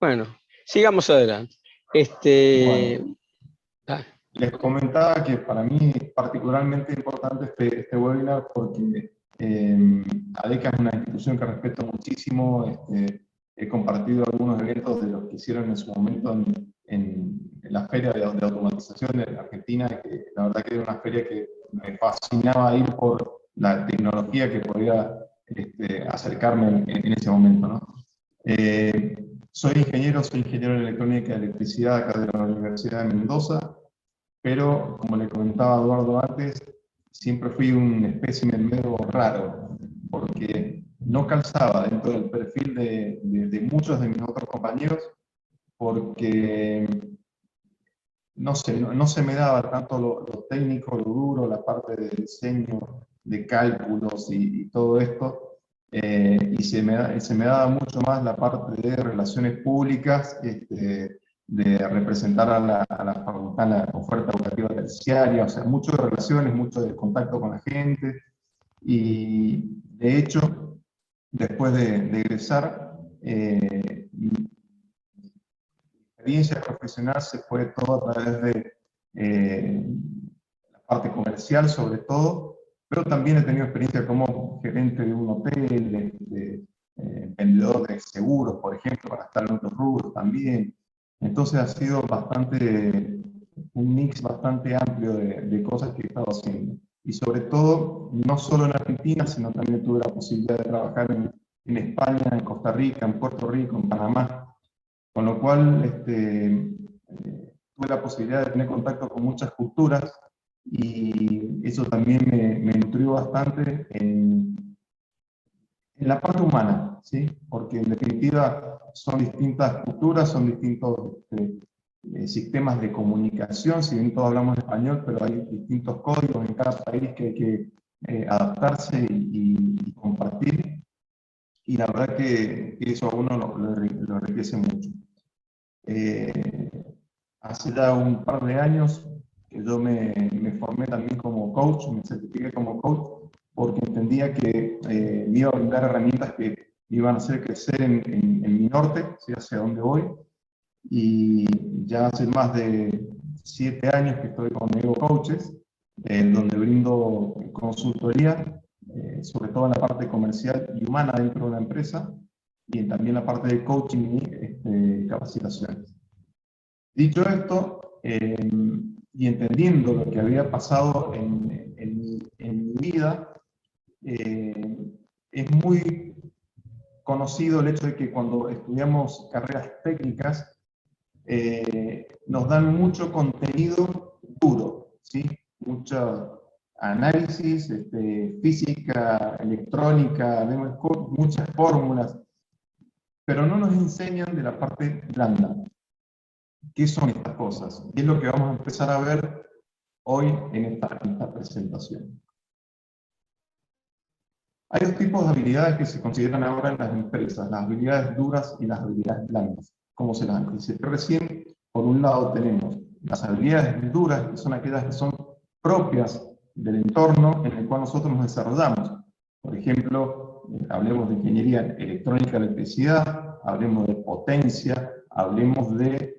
Bueno, sigamos adelante. Bueno, Ah, les comentaba que para mí es particularmente importante este webinar porque ADECA es una institución que respeto muchísimo. He compartido algunos eventos de los que hicieron en su momento en la Feria de Automatización de Argentina, que la verdad que era una feria que me fascinaba ir por la tecnología que podía acercarme en ese momento, ¿no? Soy ingeniero en electrónica y electricidad acá de la Universidad de Mendoza, pero como le comentaba a Eduardo antes, siempre fui un espécimen medio raro, porque no calzaba dentro del perfil de muchos de mis otros compañeros, porque no sé, no se me daba tanto lo técnico, lo duro, la parte de diseño, de cálculos y todo esto, y se me daba mucho más la parte de relaciones públicas, de representar a la facultad, la oferta educativa terciaria, o sea, mucho de relaciones, mucho de contacto con la gente, y de hecho, después de egresar, experiencia profesional se fue todo a través de la parte comercial sobre todo, pero también he tenido experiencia como gerente de un hotel, vendedor de seguros, por ejemplo, para estar en otros rubros también. Entonces ha sido un mix bastante amplio de cosas que he estado haciendo. Y sobre todo, no solo en Argentina, sino también tuve la posibilidad de trabajar en España, en Costa Rica, en Puerto Rico, en Panamá. Con lo cual, tuve la posibilidad de tener contacto con muchas culturas y eso también me nutrió bastante en la parte humana, ¿sí? Porque en definitiva son distintas culturas, son distintos sistemas de comunicación, si bien todos hablamos español, pero hay distintos códigos en cada país que hay que adaptarse y compartir. Y la verdad que eso a uno lo enriquece mucho. Hace ya un par de años que yo me formé también como coach, me certifiqué como coach, porque entendía que me iba a brindar herramientas que me iban a hacer crecer en mi norte, ¿sí? Hacia donde voy. Y ya hace más de 7 años que estoy con Ego Coaches, donde brindo consultoría, sobre todo en la parte comercial y humana dentro de una empresa, y también la parte de coaching y capacitaciones. Dicho esto, y entendiendo lo que había pasado en mi vida, es muy conocido el hecho de que cuando estudiamos carreras técnicas, nos dan mucho contenido duro, ¿sí? Mucho análisis, física, electrónica, muchas fórmulas, pero no nos enseñan de la parte blanda. ¿Qué son estas cosas? Y es lo que vamos a empezar a ver hoy en esta presentación. Hay dos tipos de habilidades que se consideran ahora en las empresas, las habilidades duras y las habilidades blandas. Como se las anticipé recién, por un lado tenemos las habilidades duras, que son aquellas que son propias del entorno en el cual nosotros nos desarrollamos. Por ejemplo, hablemos de ingeniería electrónica, electricidad, hablemos de potencia, hablemos de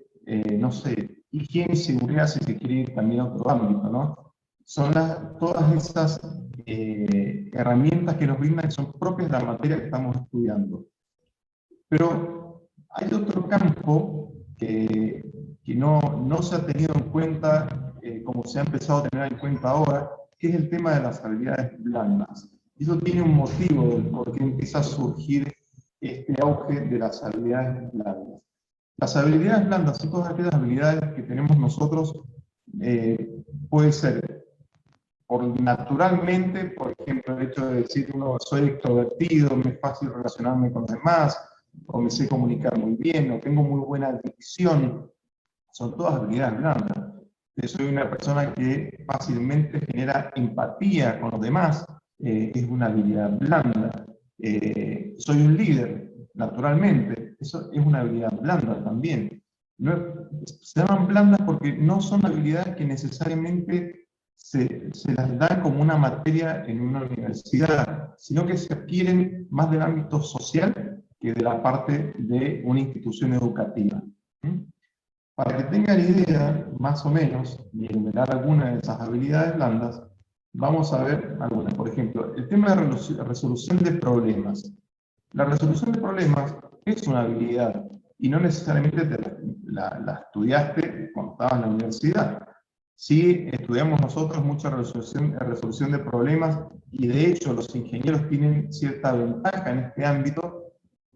no sé, higiene y seguridad, si se quiere ir también a otro ámbito, ¿no? Son todas esas herramientas que nos brindan, que son propias de la materia que estamos estudiando. Pero hay otro campo que no se ha tenido en cuenta, como se ha empezado a tener en cuenta ahora, que es el tema de las habilidades blandas. Y eso tiene un motivo del por qué empieza a surgir este auge de las habilidades blandas. Las habilidades blandas son todas aquellas habilidades que tenemos nosotros, puede ser naturalmente, por ejemplo, el hecho de decir uno soy extrovertido, me es fácil relacionarme con los demás, o me sé comunicar muy bien, o tengo muy buena dicción, son todas habilidades blandas. Soy una persona que fácilmente genera empatía con los demás, es una habilidad blanda. Soy un líder, naturalmente, eso es una habilidad blanda también. No, se llaman blandas porque no son habilidades que necesariamente se las dan como una materia en una universidad, sino que se adquieren más del ámbito social que de la parte de una institución educativa. Para que tengan idea, más o menos, y enumerar algunas de esas habilidades blandas, vamos a ver algunas. Por ejemplo, el tema de resolución de problemas. La resolución de problemas es una habilidad y no necesariamente la estudiaste cuando estabas en la universidad. Sí, estudiamos nosotros mucha resolución de problemas y de hecho los ingenieros tienen cierta ventaja en este ámbito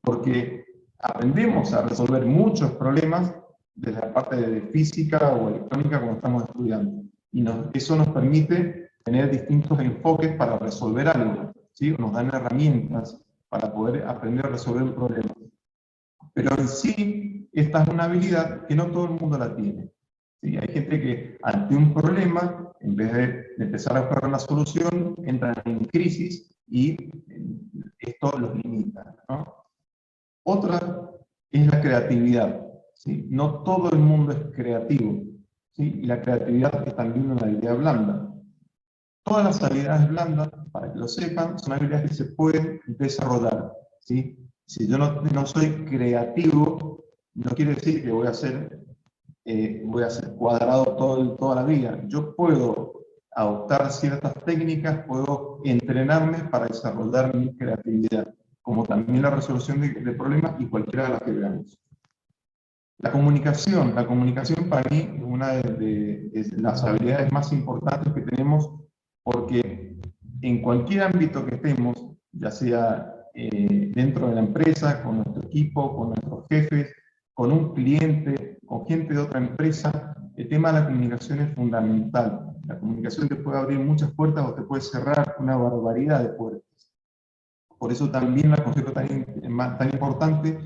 porque aprendemos a resolver muchos problemas desde la parte de física o electrónica cuando estamos estudiando. Y eso nos permite tener distintos enfoques para resolver algo, ¿sí? Nos dan herramientas para poder aprender a resolver un problema. Pero en sí, esta es una habilidad que no todo el mundo la tiene. ¿Sí? Hay gente que ante un problema, en vez de empezar a buscar una solución, entran en crisis y esto los limita, ¿no? Otra es la creatividad. ¿Sí? No todo el mundo es creativo, ¿sí? Y la creatividad es también una habilidad blanda. Todas las habilidades blandas, para que lo sepan, son habilidades que se pueden desarrollar, ¿sí? Si yo no soy creativo, no quiere decir que voy a ser cuadrado toda la vida. Yo puedo adoptar ciertas técnicas, puedo entrenarme para desarrollar mi creatividad, como también la resolución de problemas y cualquiera de las que veamos. La comunicación para mí es una de las habilidades más importantes que tenemos, porque en cualquier ámbito que estemos, ya sea dentro de la empresa, con nuestro equipo, con nuestros jefes, con un cliente, con gente de otra empresa, el tema de la comunicación es fundamental. La comunicación te puede abrir muchas puertas o te puede cerrar una barbaridad de puertas. Por eso también la considero tan importante,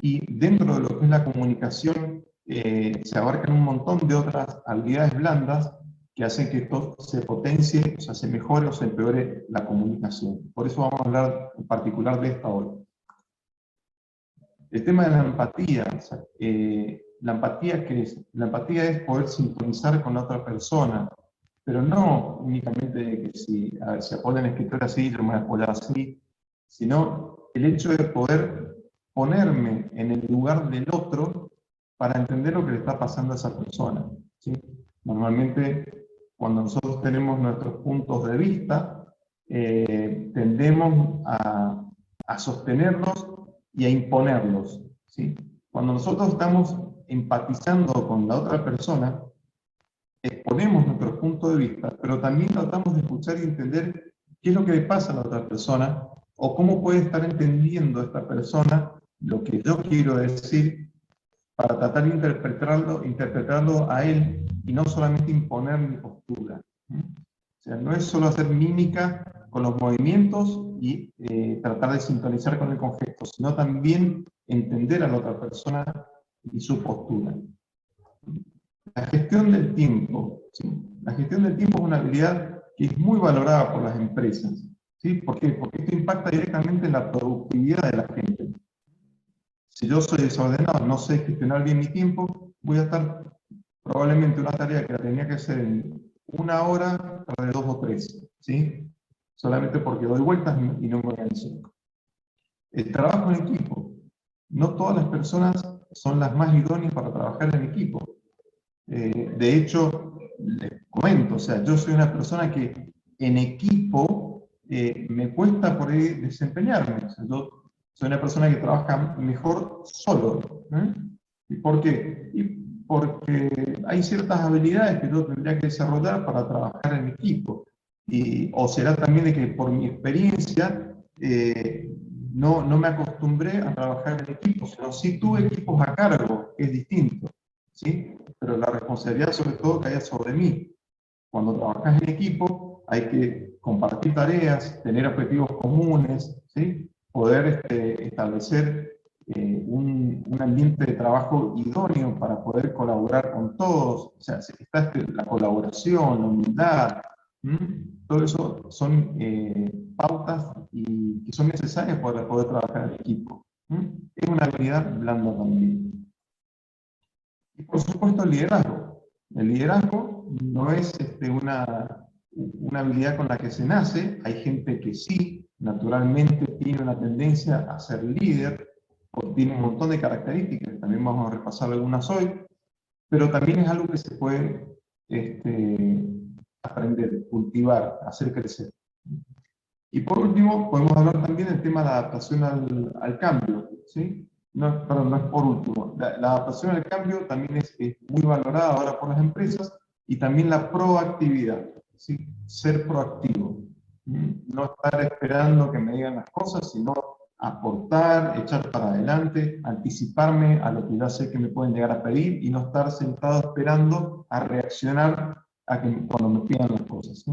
y dentro de lo que es la comunicación se abarcan un montón de otras habilidades blandas que hacen que esto se potencie, o sea, se mejore o se empeore la comunicación. Por eso vamos a hablar en particular de esta hoy. El tema de la empatía. O sea, ¿la empatía qué es? La empatía es poder sintonizar con la otra persona, pero no únicamente de que si apoyan el escritor así, yo me voy a apoyar así, sino el hecho de poder ponerme en el lugar del otro para entender lo que le está pasando a esa persona, ¿sí? Normalmente, cuando nosotros tenemos nuestros puntos de vista, tendemos a sostenerlos y a imponerlos, ¿sí? Cuando nosotros estamos empatizando con la otra persona, exponemos nuestro punto de vista, pero también tratamos de escuchar y entender qué es lo que le pasa a la otra persona, o cómo puede estar entendiendo esta persona lo que yo quiero decir, para tratar de interpretarlo a él, y no solamente imponer mi postura. O sea, no es solo hacer mímica con los movimientos y tratar de sintonizar con el concepto, sino también entender a la otra persona y su postura. La gestión del tiempo. ¿Sí? La gestión del tiempo es una habilidad que es muy valorada por las empresas. ¿Sí? ¿Por qué? Porque esto impacta directamente en la productividad de la gente. Si yo soy desordenado, no sé gestionar bien mi tiempo, voy a estar probablemente una tarea que la tenía que hacer en 1 hora, tarde 2 o 3, ¿sí? Solamente porque doy vueltas y no me organizo. El trabajo en equipo. No todas las personas son las más idóneas para trabajar en equipo. De hecho, les comento, o sea, yo soy una persona que en equipo me cuesta por ahí desempeñarme. O sea, yo soy una persona que trabaja mejor solo. ¿Y por qué? Porque hay ciertas habilidades que yo tendría que desarrollar para trabajar en equipo. O será también de que por mi experiencia no me acostumbré a trabajar en equipo, sino sí tuve equipos a cargo, que es distinto, ¿sí? Pero la responsabilidad sobre todo caía sobre mí. Cuando trabajas en equipo hay que compartir tareas, tener objetivos comunes, ¿sí? Poder establecer un ambiente de trabajo idóneo para poder colaborar con todos. O sea, está la colaboración, la humildad, todo eso son pautas que son necesarias para poder trabajar en equipo. Es una habilidad blanda también. Y por supuesto el liderazgo. El liderazgo no es una habilidad con la que se nace. Hay gente que sí, naturalmente tiene una tendencia a ser líder, porque tiene un montón de características, también vamos a repasar algunas hoy, pero también es algo que se puede aprender, cultivar, hacer crecer. Y por último, podemos hablar también del tema de la adaptación al cambio, ¿sí? No, perdón, no es por último. La adaptación al cambio también es muy valorada ahora por las empresas, y también la proactividad, ¿sí? Ser proactivo. No estar esperando que me digan las cosas, sino aportar, echar para adelante, anticiparme a lo que ya sé que me pueden llegar a pedir, y no estar sentado esperando a reaccionar cuando me pidan las cosas, ¿sí?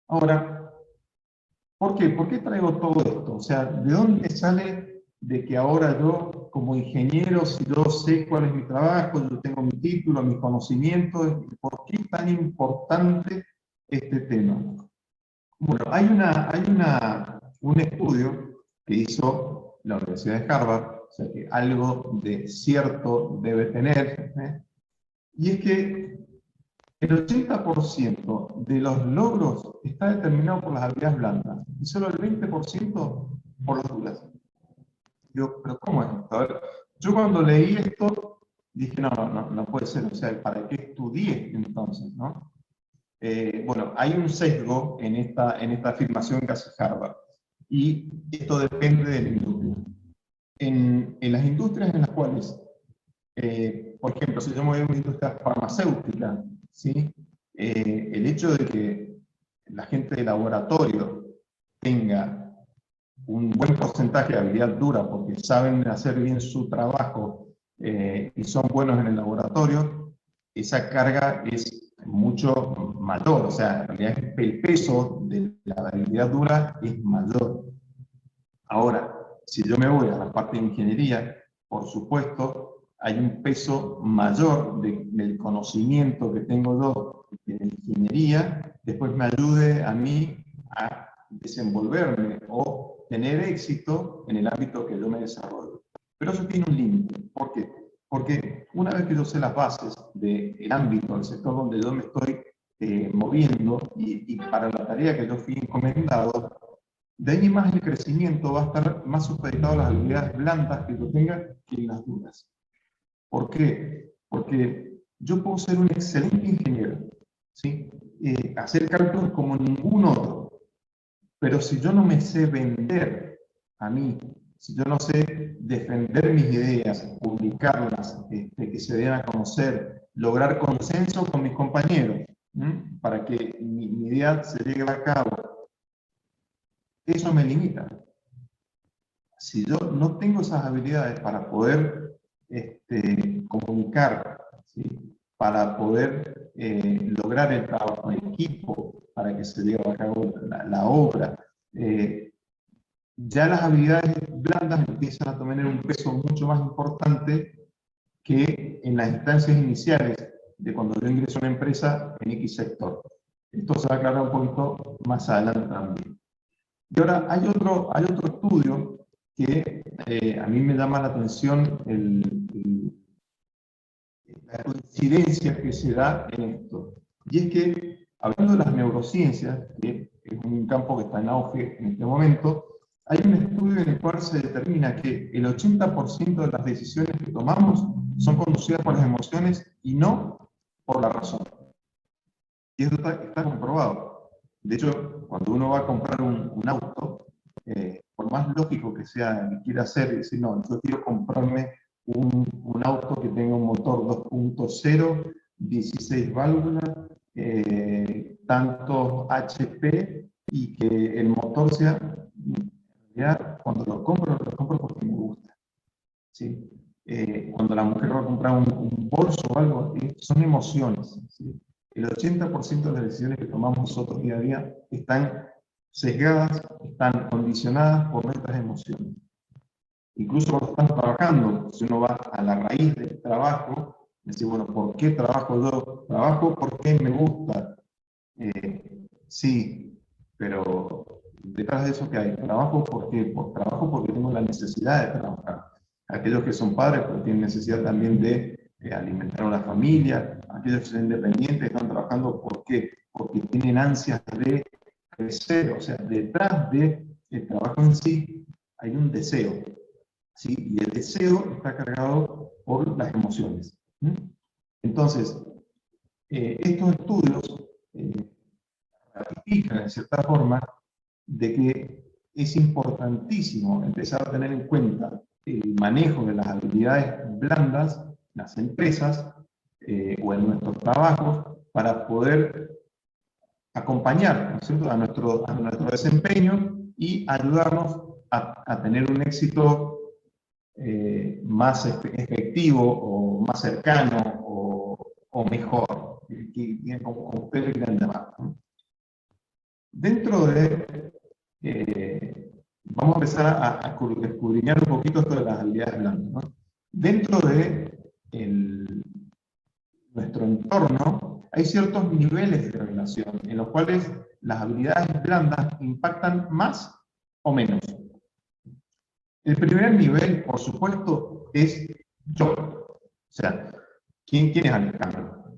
Ahora, ¿por qué? ¿Por qué traigo todo esto? O sea, ¿de dónde sale de que ahora yo, como ingeniero, si yo sé cuál es mi trabajo, yo tengo mi título, mis conocimientos, ¿por qué es tan importante este tema? Bueno, un estudio que hizo la Universidad de Harvard, o sea que algo de cierto debe tener, y es que el 80% de los logros está determinado por las habilidades blandas y solo el 20% por las duras. Yo, pero ¿cómo es esto? A ver, yo cuando leí esto dije, no puede ser, o sea, ¿para qué estudié entonces, no? Bueno, hay un sesgo en esta afirmación que hace Harvard, y esto depende de la industria. En las industrias en las cuales, por ejemplo, si yo me voy a una industria farmacéutica, ¿sí? El hecho de que la gente de laboratorio tenga un buen porcentaje de habilidad dura porque saben hacer bien su trabajo y son buenos en el laboratorio, esa carga es mucho mayor, o sea, en realidad el peso de la habilidad dura es mayor. Ahora, si yo me voy a la parte de ingeniería, por supuesto, hay un peso mayor del conocimiento que tengo yo en ingeniería, después me ayude a mí a desenvolverme o tener éxito en el ámbito que yo me desarrollo. Pero eso tiene un límite. ¿Por qué? Porque una vez que yo sé las bases del ámbito, del sector donde yo me estoy moviendo, y para la tarea que yo fui encomendado, de ahí más el crecimiento va a estar más supeditado a las habilidades blandas que yo tenga que en las duras. ¿Por qué? Porque yo puedo ser un excelente ingeniero, ¿sí? Hacer cálculos como ningún otro, pero si yo no me sé vender a mí, si yo no sé defender mis ideas, publicarlas, que se den a conocer, lograr consenso con mis compañeros, para que mi idea se llegue a cabo, eso me limita. Si yo no tengo esas habilidades para poder comunicar, ¿sí? Para poder lograr el trabajo en equipo, para que se lleve a cabo la obra, ya las habilidades blandas empiezan a tener un peso mucho más importante que en las instancias iniciales de cuando yo ingreso a una empresa en X sector. Esto se va a aclarar un poquito más adelante también. Y ahora hay otro estudio que a mí me llama la atención la coincidencia que se da en esto. Y es que, hablando de las neurociencias, que es un campo que está en auge en este momento, hay un estudio en el cual se determina que el 80% de las decisiones que tomamos son conducidas por las emociones y no por la razón. Y esto está comprobado. De hecho, cuando uno va a comprar un auto, por más lógico que sea, que quiera hacer, decir, no, yo quiero comprarme un auto que tenga un motor 2.0, 16 válvulas, tantos HP, y que el motor sea, ya cuando lo compro porque me gusta, ¿sí? Cuando la mujer va a comprar un bolso o algo, son emociones, ¿sí? El 80% de las decisiones que tomamos nosotros día a día están sesgadas, están condicionadas por nuestras emociones. Incluso cuando estamos trabajando, si uno va a la raíz del trabajo, decir, bueno, ¿por qué trabajo yo? Trabajo porque me gusta. Sí, pero detrás de eso que hay, trabajo porque tengo la necesidad de trabajar. Aquellos que son padres porque tienen necesidad también de alimentar a una familia, aquellos que son independientes están trabajando porque tienen ansias de crecer, o sea, detrás del trabajo en sí hay un deseo. ¿sí? Y el deseo está cargado por las emociones. Entonces, estos estudios ratifican, en cierta forma, de que es importantísimo empezar a tener en cuenta el manejo de las habilidades blandas en las empresas o en nuestros trabajos para poder acompañar, ¿no es cierto?, a nuestro desempeño y ayudarnos a tener un éxito más efectivo o más cercano o mejor, como ustedes lo quieran llamar, ¿no? Dentro de, vamos a empezar a escudriñar un poquito esto de las habilidades blandas, ¿no? Dentro de nuestro entorno hay ciertos niveles de relación en los cuales las habilidades blandas impactan más o menos. El primer nivel, por supuesto, es yo. O sea, ¿quién es Alejandro?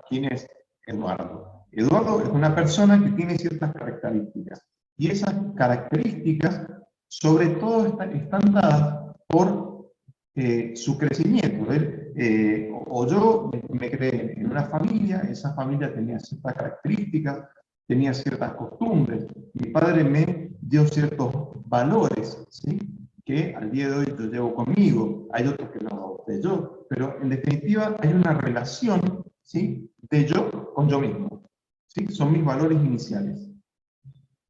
¿Quién es Eduardo? Eduardo es una persona que tiene ciertas características. Y esas características, sobre todo, están dadas por su crecimiento. O yo me creé en una familia, esa familia tenía ciertas características, tenía ciertas costumbres. Mi padre me dio ciertos valores, ¿sí?, que al día de hoy yo llevo conmigo. Hay otros que los adopté yo, pero en definitiva hay una relación, ¿sí?, de yo con yo mismo, ¿sí? Son mis valores iniciales.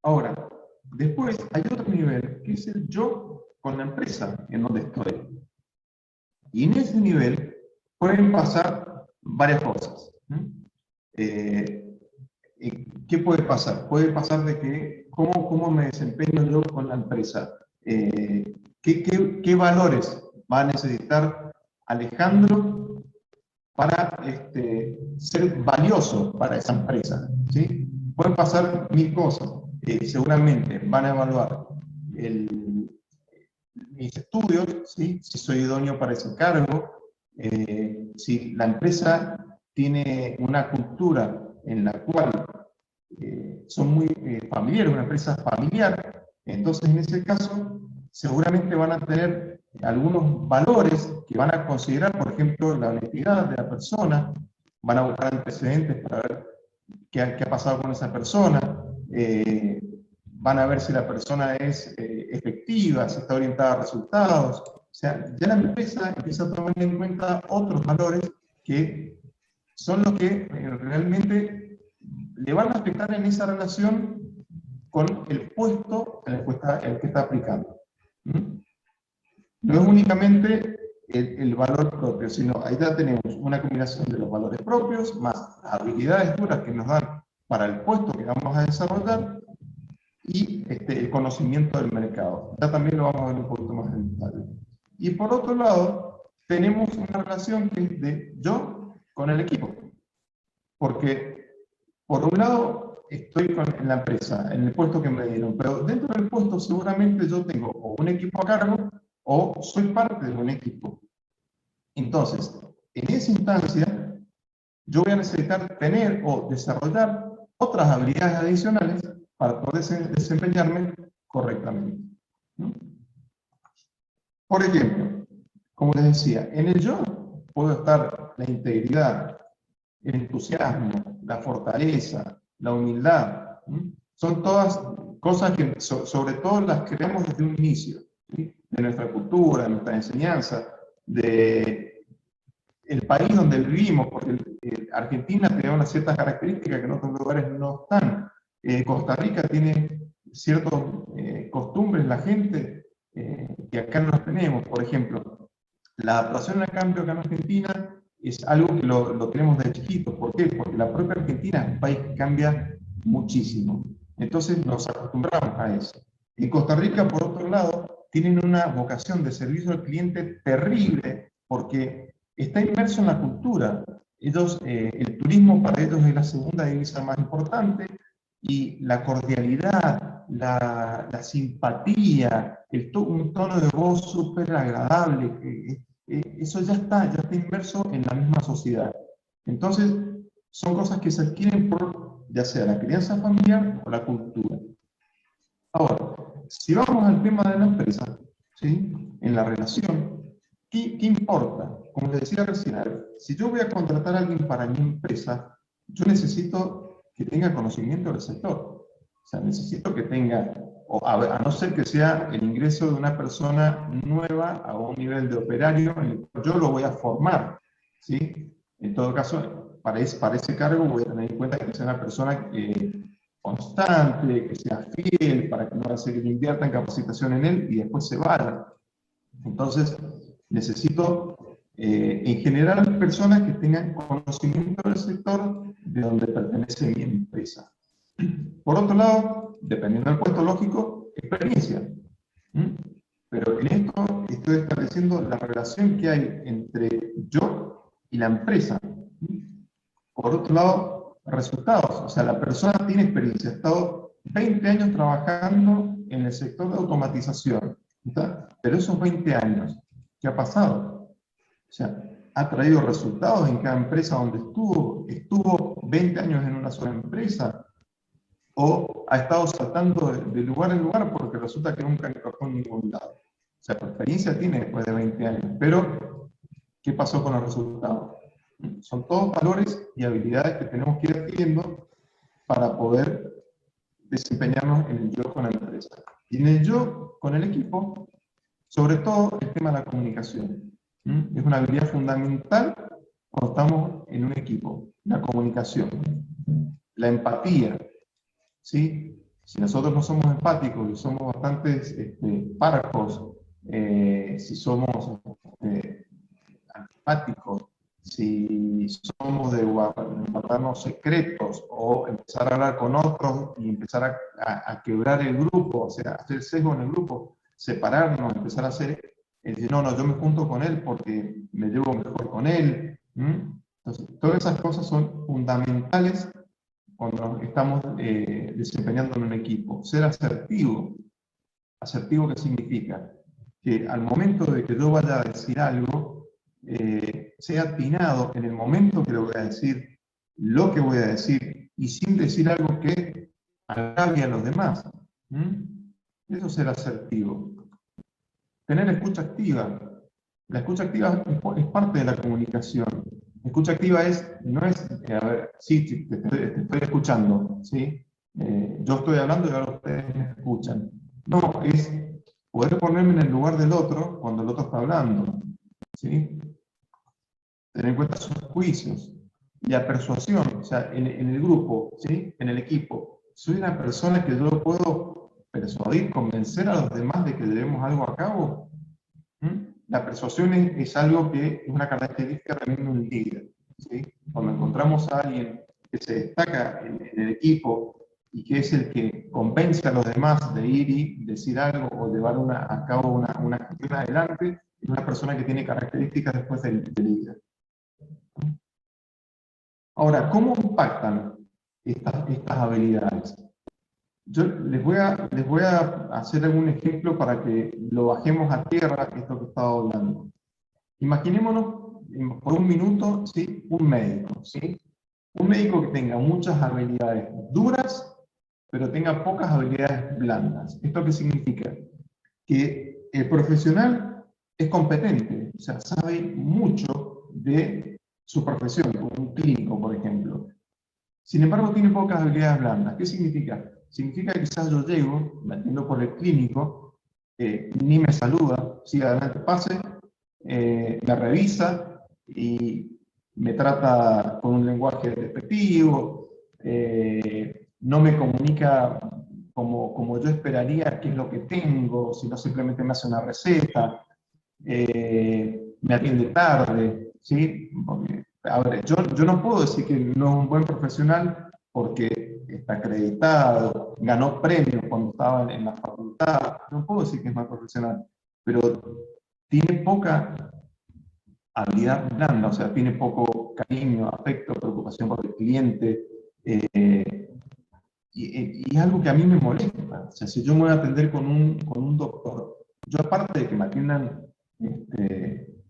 Ahora, después hay otro nivel que es el yo con la empresa en donde estoy. Y en ese nivel pueden pasar varias cosas. ¿Qué puede pasar? Puede pasar de que cómo me desempeño yo con la empresa. ¿Qué valores va a necesitar Alejandro para ser valioso para esa empresa? ¿Sí? Pueden pasar mil cosas. Seguramente van a evaluar mis estudios, ¿sí?, si soy idóneo para ese cargo, si la empresa tiene una cultura en la cual son muy familiares, una empresa familiar. Entonces, en ese caso, seguramente van a tener algunos valores que van a considerar, por ejemplo, la honestidad de la persona, van a buscar antecedentes para ver qué ha pasado con esa persona, van a ver si la persona es efectiva, si está orientada a resultados. O sea, ya la empresa empieza a tomar en cuenta otros valores que son los que realmente le van a afectar en esa relación con el puesto en el que está aplicando. No es únicamente el valor propio, sino ahí ya tenemos una combinación de los valores propios más las habilidades duras que nos dan para el puesto que vamos a desarrollar y el conocimiento del mercado. Ya también lo vamos a ver un poquito más en detalle. Y por otro lado, tenemos una relación que es de yo con el equipo. Porque, por un lado, estoy en la empresa, en el puesto que me dieron, pero dentro del puesto seguramente yo tengo o un equipo a cargo o soy parte de un equipo. Entonces, en esa instancia, yo voy a necesitar tener o desarrollar otras habilidades adicionales para poder desempeñarme correctamente, ¿no? Por ejemplo, como les decía, en el yo puedo estar la integridad, el entusiasmo, la fortaleza, la humildad. Son todas cosas que sobre todo las creamos desde un inicio, ¿sí?, de nuestra cultura, de nuestra enseñanza, de el país donde vivimos, porque Argentina tiene unas ciertas características que en otros lugares no están. Costa Rica tiene ciertas costumbres, la gente, que acá no las tenemos. Por ejemplo, la adaptación al cambio acá en Argentina es algo que lo tenemos de chiquitos. ¿Por qué? Porque la propia Argentina es un país que cambia muchísimo. Entonces nos acostumbramos a eso. En Costa Rica, por otro lado, tienen una vocación de servicio al cliente terrible porque está inmerso en la cultura. Ellos, el turismo para ellos es la segunda divisa más importante y la cordialidad, la simpatía, un tono de voz súper agradable, eso ya está inmerso en la misma sociedad. Entonces, son cosas que se adquieren por ya sea la crianza familiar o la cultura. Ahora, si vamos al tema de la empresa, ¿sí? En la relación. ¿Qué importa? Como les decía recién, a ver, si yo voy a contratar a alguien para mi empresa, yo necesito que tenga conocimiento del sector. O sea, necesito que tenga, a no ser que sea el ingreso de una persona nueva a un nivel de operario, en el cual yo lo voy a formar, ¿sí? En todo caso, para ese cargo voy a tener en cuenta que sea una persona constante, que sea fiel, para que no va a ser que invierta en capacitación en él y después se vaya. Entonces, necesito, en general, personas que tengan conocimiento del sector de donde pertenece mi empresa. Por otro lado, dependiendo del puesto lógico, experiencia. Pero en esto estoy estableciendo la relación que hay entre yo y la empresa. Por otro lado, resultados. O sea, la persona tiene experiencia, ha estado 20 años trabajando en el sector de automatización. ¿Está? Pero esos 20 años, ¿qué ha pasado? O sea, ha traído resultados en cada empresa donde estuvo 20 años en una sola empresa, o ha estado saltando de lugar en lugar porque resulta que nunca encajó en ningún lado. O sea, la experiencia tiene después de 20 años, pero ¿qué pasó con los resultados? Son todos valores y habilidades que tenemos que ir adquiriendo para poder desempeñarnos en el yo con la empresa. Y en el yo con el equipo, sobre todo el tema de la comunicación. Es una habilidad fundamental cuando estamos en un equipo. La comunicación, la empatía. ¿Sí? Si nosotros no somos empáticos y somos bastante parcos, si somos antipáticos, si somos de guardarnos secretos o empezar a hablar con otros y empezar a quebrar el grupo, o sea, hacer sesgo en el grupo, separarnos, empezar a hacer, decir, no, yo me junto con él porque me llevo mejor con él. Entonces, todas esas cosas son fundamentales cuando estamos desempeñando en un equipo. Ser asertivo. ¿Asertivo qué significa? Que al momento de que yo vaya a decir algo, sea atinado en el momento que lo voy a decir, lo que voy a decir, y sin decir algo que agravie a los demás. Eso es ser asertivo. Tener escucha activa. La escucha activa es parte de la comunicación. La escucha activa no es, a ver, sí, te estoy escuchando, ¿sí? Yo estoy hablando y ahora ustedes me escuchan. No, es poder ponerme en el lugar del otro cuando el otro está hablando, ¿sí? Tener en cuenta sus juicios. Y la persuasión, o sea, en el grupo, ¿sí? En el equipo. Soy una persona que yo puedo persuadir, convencer a los demás de que debemos algo a cabo. La persuasión es algo que es una característica también de un líder, ¿sí? Cuando encontramos a alguien que se destaca en el equipo y que es el que convence a los demás de ir y decir algo o llevar a cabo una gestión adelante, es una persona que tiene características después del líder. Ahora, ¿cómo impactan estas habilidades? Yo les voy a hacer algún ejemplo para que lo bajemos a tierra, esto que estaba hablando. Imaginémonos por un minuto, ¿sí? Un médico, ¿sí? Un médico que tenga muchas habilidades duras, pero tenga pocas habilidades blandas. ¿Esto qué significa? Que el profesional es competente, o sea, sabe mucho de su profesión, como un clínico, por ejemplo. Sin embargo, tiene pocas habilidades blandas. ¿Qué significa? Significa que quizás yo llego, me atiendo por el clínico, ni me saluda, sigue adelante, pase, me revisa y me trata con un lenguaje despectivo, no me comunica como yo esperaría qué es lo que tengo, sino simplemente me hace una receta, me atiende tarde, ¿sí? Porque, a ver, yo no puedo decir que no es un buen profesional porque está acreditado, ganó premios cuando estaba en la facultad, no puedo decir que es mal profesional, pero tiene poca habilidad blanda, o sea, tiene poco cariño, afecto, preocupación por el cliente, y es algo que a mí me molesta. O sea, si yo me voy a atender con un doctor, yo aparte de que me atiendan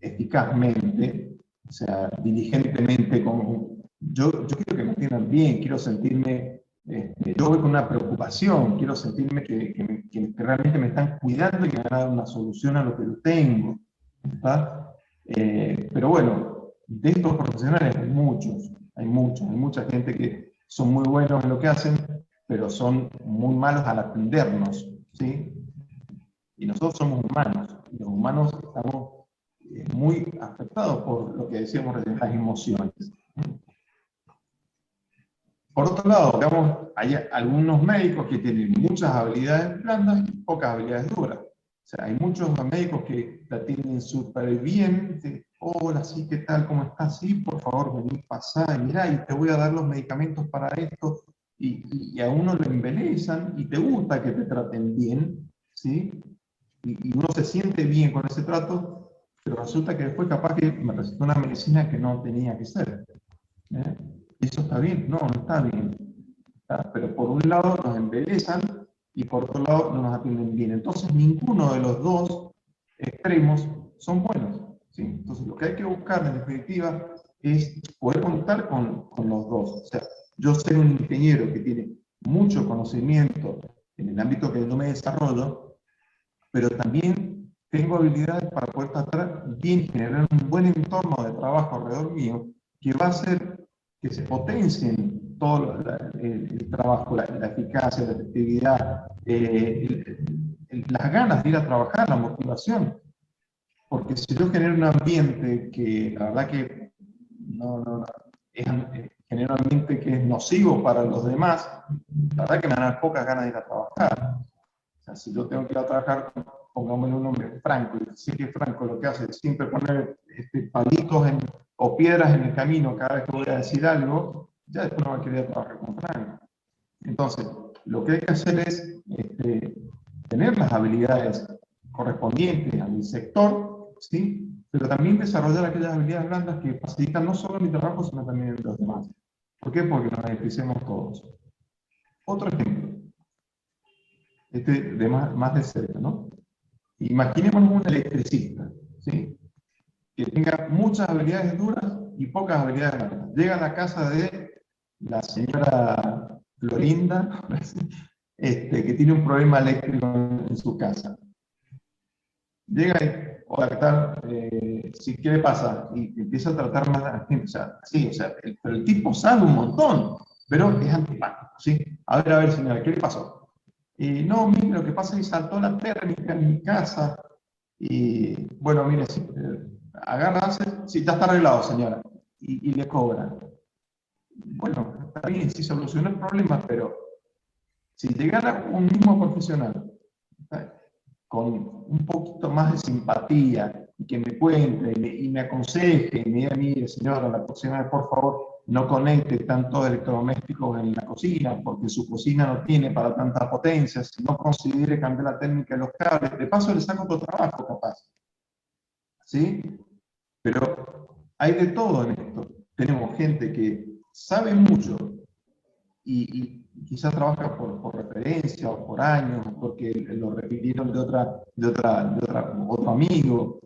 eficazmente, o sea, diligentemente, yo quiero que me atiendan bien, quiero sentirme Yo voy con una preocupación, quiero sentirme que realmente me están cuidando y que me van a dar una solución a lo que yo tengo. ¿Está? Pero bueno, de estos profesionales hay mucha gente que son muy buenos en lo que hacen, pero son muy malos al atendernos, ¿sí? Y nosotros somos humanos, y los humanos estamos muy afectados por lo que decíamos recién, las emociones. Por otro lado, digamos, hay algunos médicos que tienen muchas habilidades blandas y pocas habilidades duras. O sea, hay muchos médicos que la tienen súper bien, hola, sí, ¿qué tal? ¿Cómo estás? Sí, por favor, vení, pasá, y mirá, y te voy a dar los medicamentos para esto, y a uno lo embelezan, y te gusta que te traten bien, ¿sí? Y uno se siente bien con ese trato, pero resulta que después capaz que me recetó una medicina que no tenía que ser. ¿Eh? ¿Eso está bien? No, no está bien. ¿Está? Pero por un lado nos embelezan y por otro lado no nos atienden bien. Entonces ninguno de los dos extremos son buenos. ¿Sí? Entonces lo que hay que buscar en definitiva es poder contar con los dos. O sea, yo ser un ingeniero que tiene mucho conocimiento en el ámbito que yo me desarrollo, pero también tengo habilidades para poder tratar bien y generar un buen entorno de trabajo alrededor mío que va a hacer que se potencien todo el trabajo, la eficacia, la efectividad, las ganas de ir a trabajar, la motivación. Porque si yo genero un ambiente que la verdad que genera un ambiente que es nocivo para los demás, la verdad que me van a dar pocas ganas de ir a trabajar. O sea, si yo tengo que ir a trabajar, pongámosle un nombre, Franco, y sí que Franco lo que hace es siempre poner palitos o piedras en el camino cada vez que voy a decir algo, ya después no va a querer trabajar con Franco. Entonces, lo que hay que hacer es tener las habilidades correspondientes a mi sector, ¿sí? Pero también desarrollar aquellas habilidades blandas que facilitan no solo mi trabajo, sino también el de los demás. ¿Por qué? Porque nos beneficiemos todos. Otro ejemplo, de más de cerca, ¿no? Imaginémonos un electricista, ¿sí? Que tenga muchas habilidades duras y pocas habilidades blandas. Llega a la casa de la señora Florinda, que tiene un problema eléctrico en su casa. Llega y, hola, ¿qué tal? Sí, ¿qué le pasa? Y empieza a tratar más a la gente. O sea, sí, o sea, pero el tipo sabe un montón, pero es antipático, ¿sí? A ver, señora, ¿qué le pasó? No, mire, lo que pasa es que saltó la térmica en mi casa. Y bueno, mire, si, agarra, sí, ya está arreglado, señora. Y le cobra. Bueno, está bien, sí solucionó el problema, pero si llegara un mismo profesional, ¿está? Con un poquito más de simpatía, y que me cuente y me aconseje, y me diga, mire, señora, la próxima vez, por favor, no conecte tantos electrodomésticos en la cocina, porque su cocina no tiene para tanta potencia, si no considere cambiar la técnica de los cables, de paso le saco otro trabajo, capaz. ¿Sí? Pero hay de todo en esto. Tenemos gente que sabe mucho y quizás trabaja por referencia o por años, porque lo repitieron de otro amigo,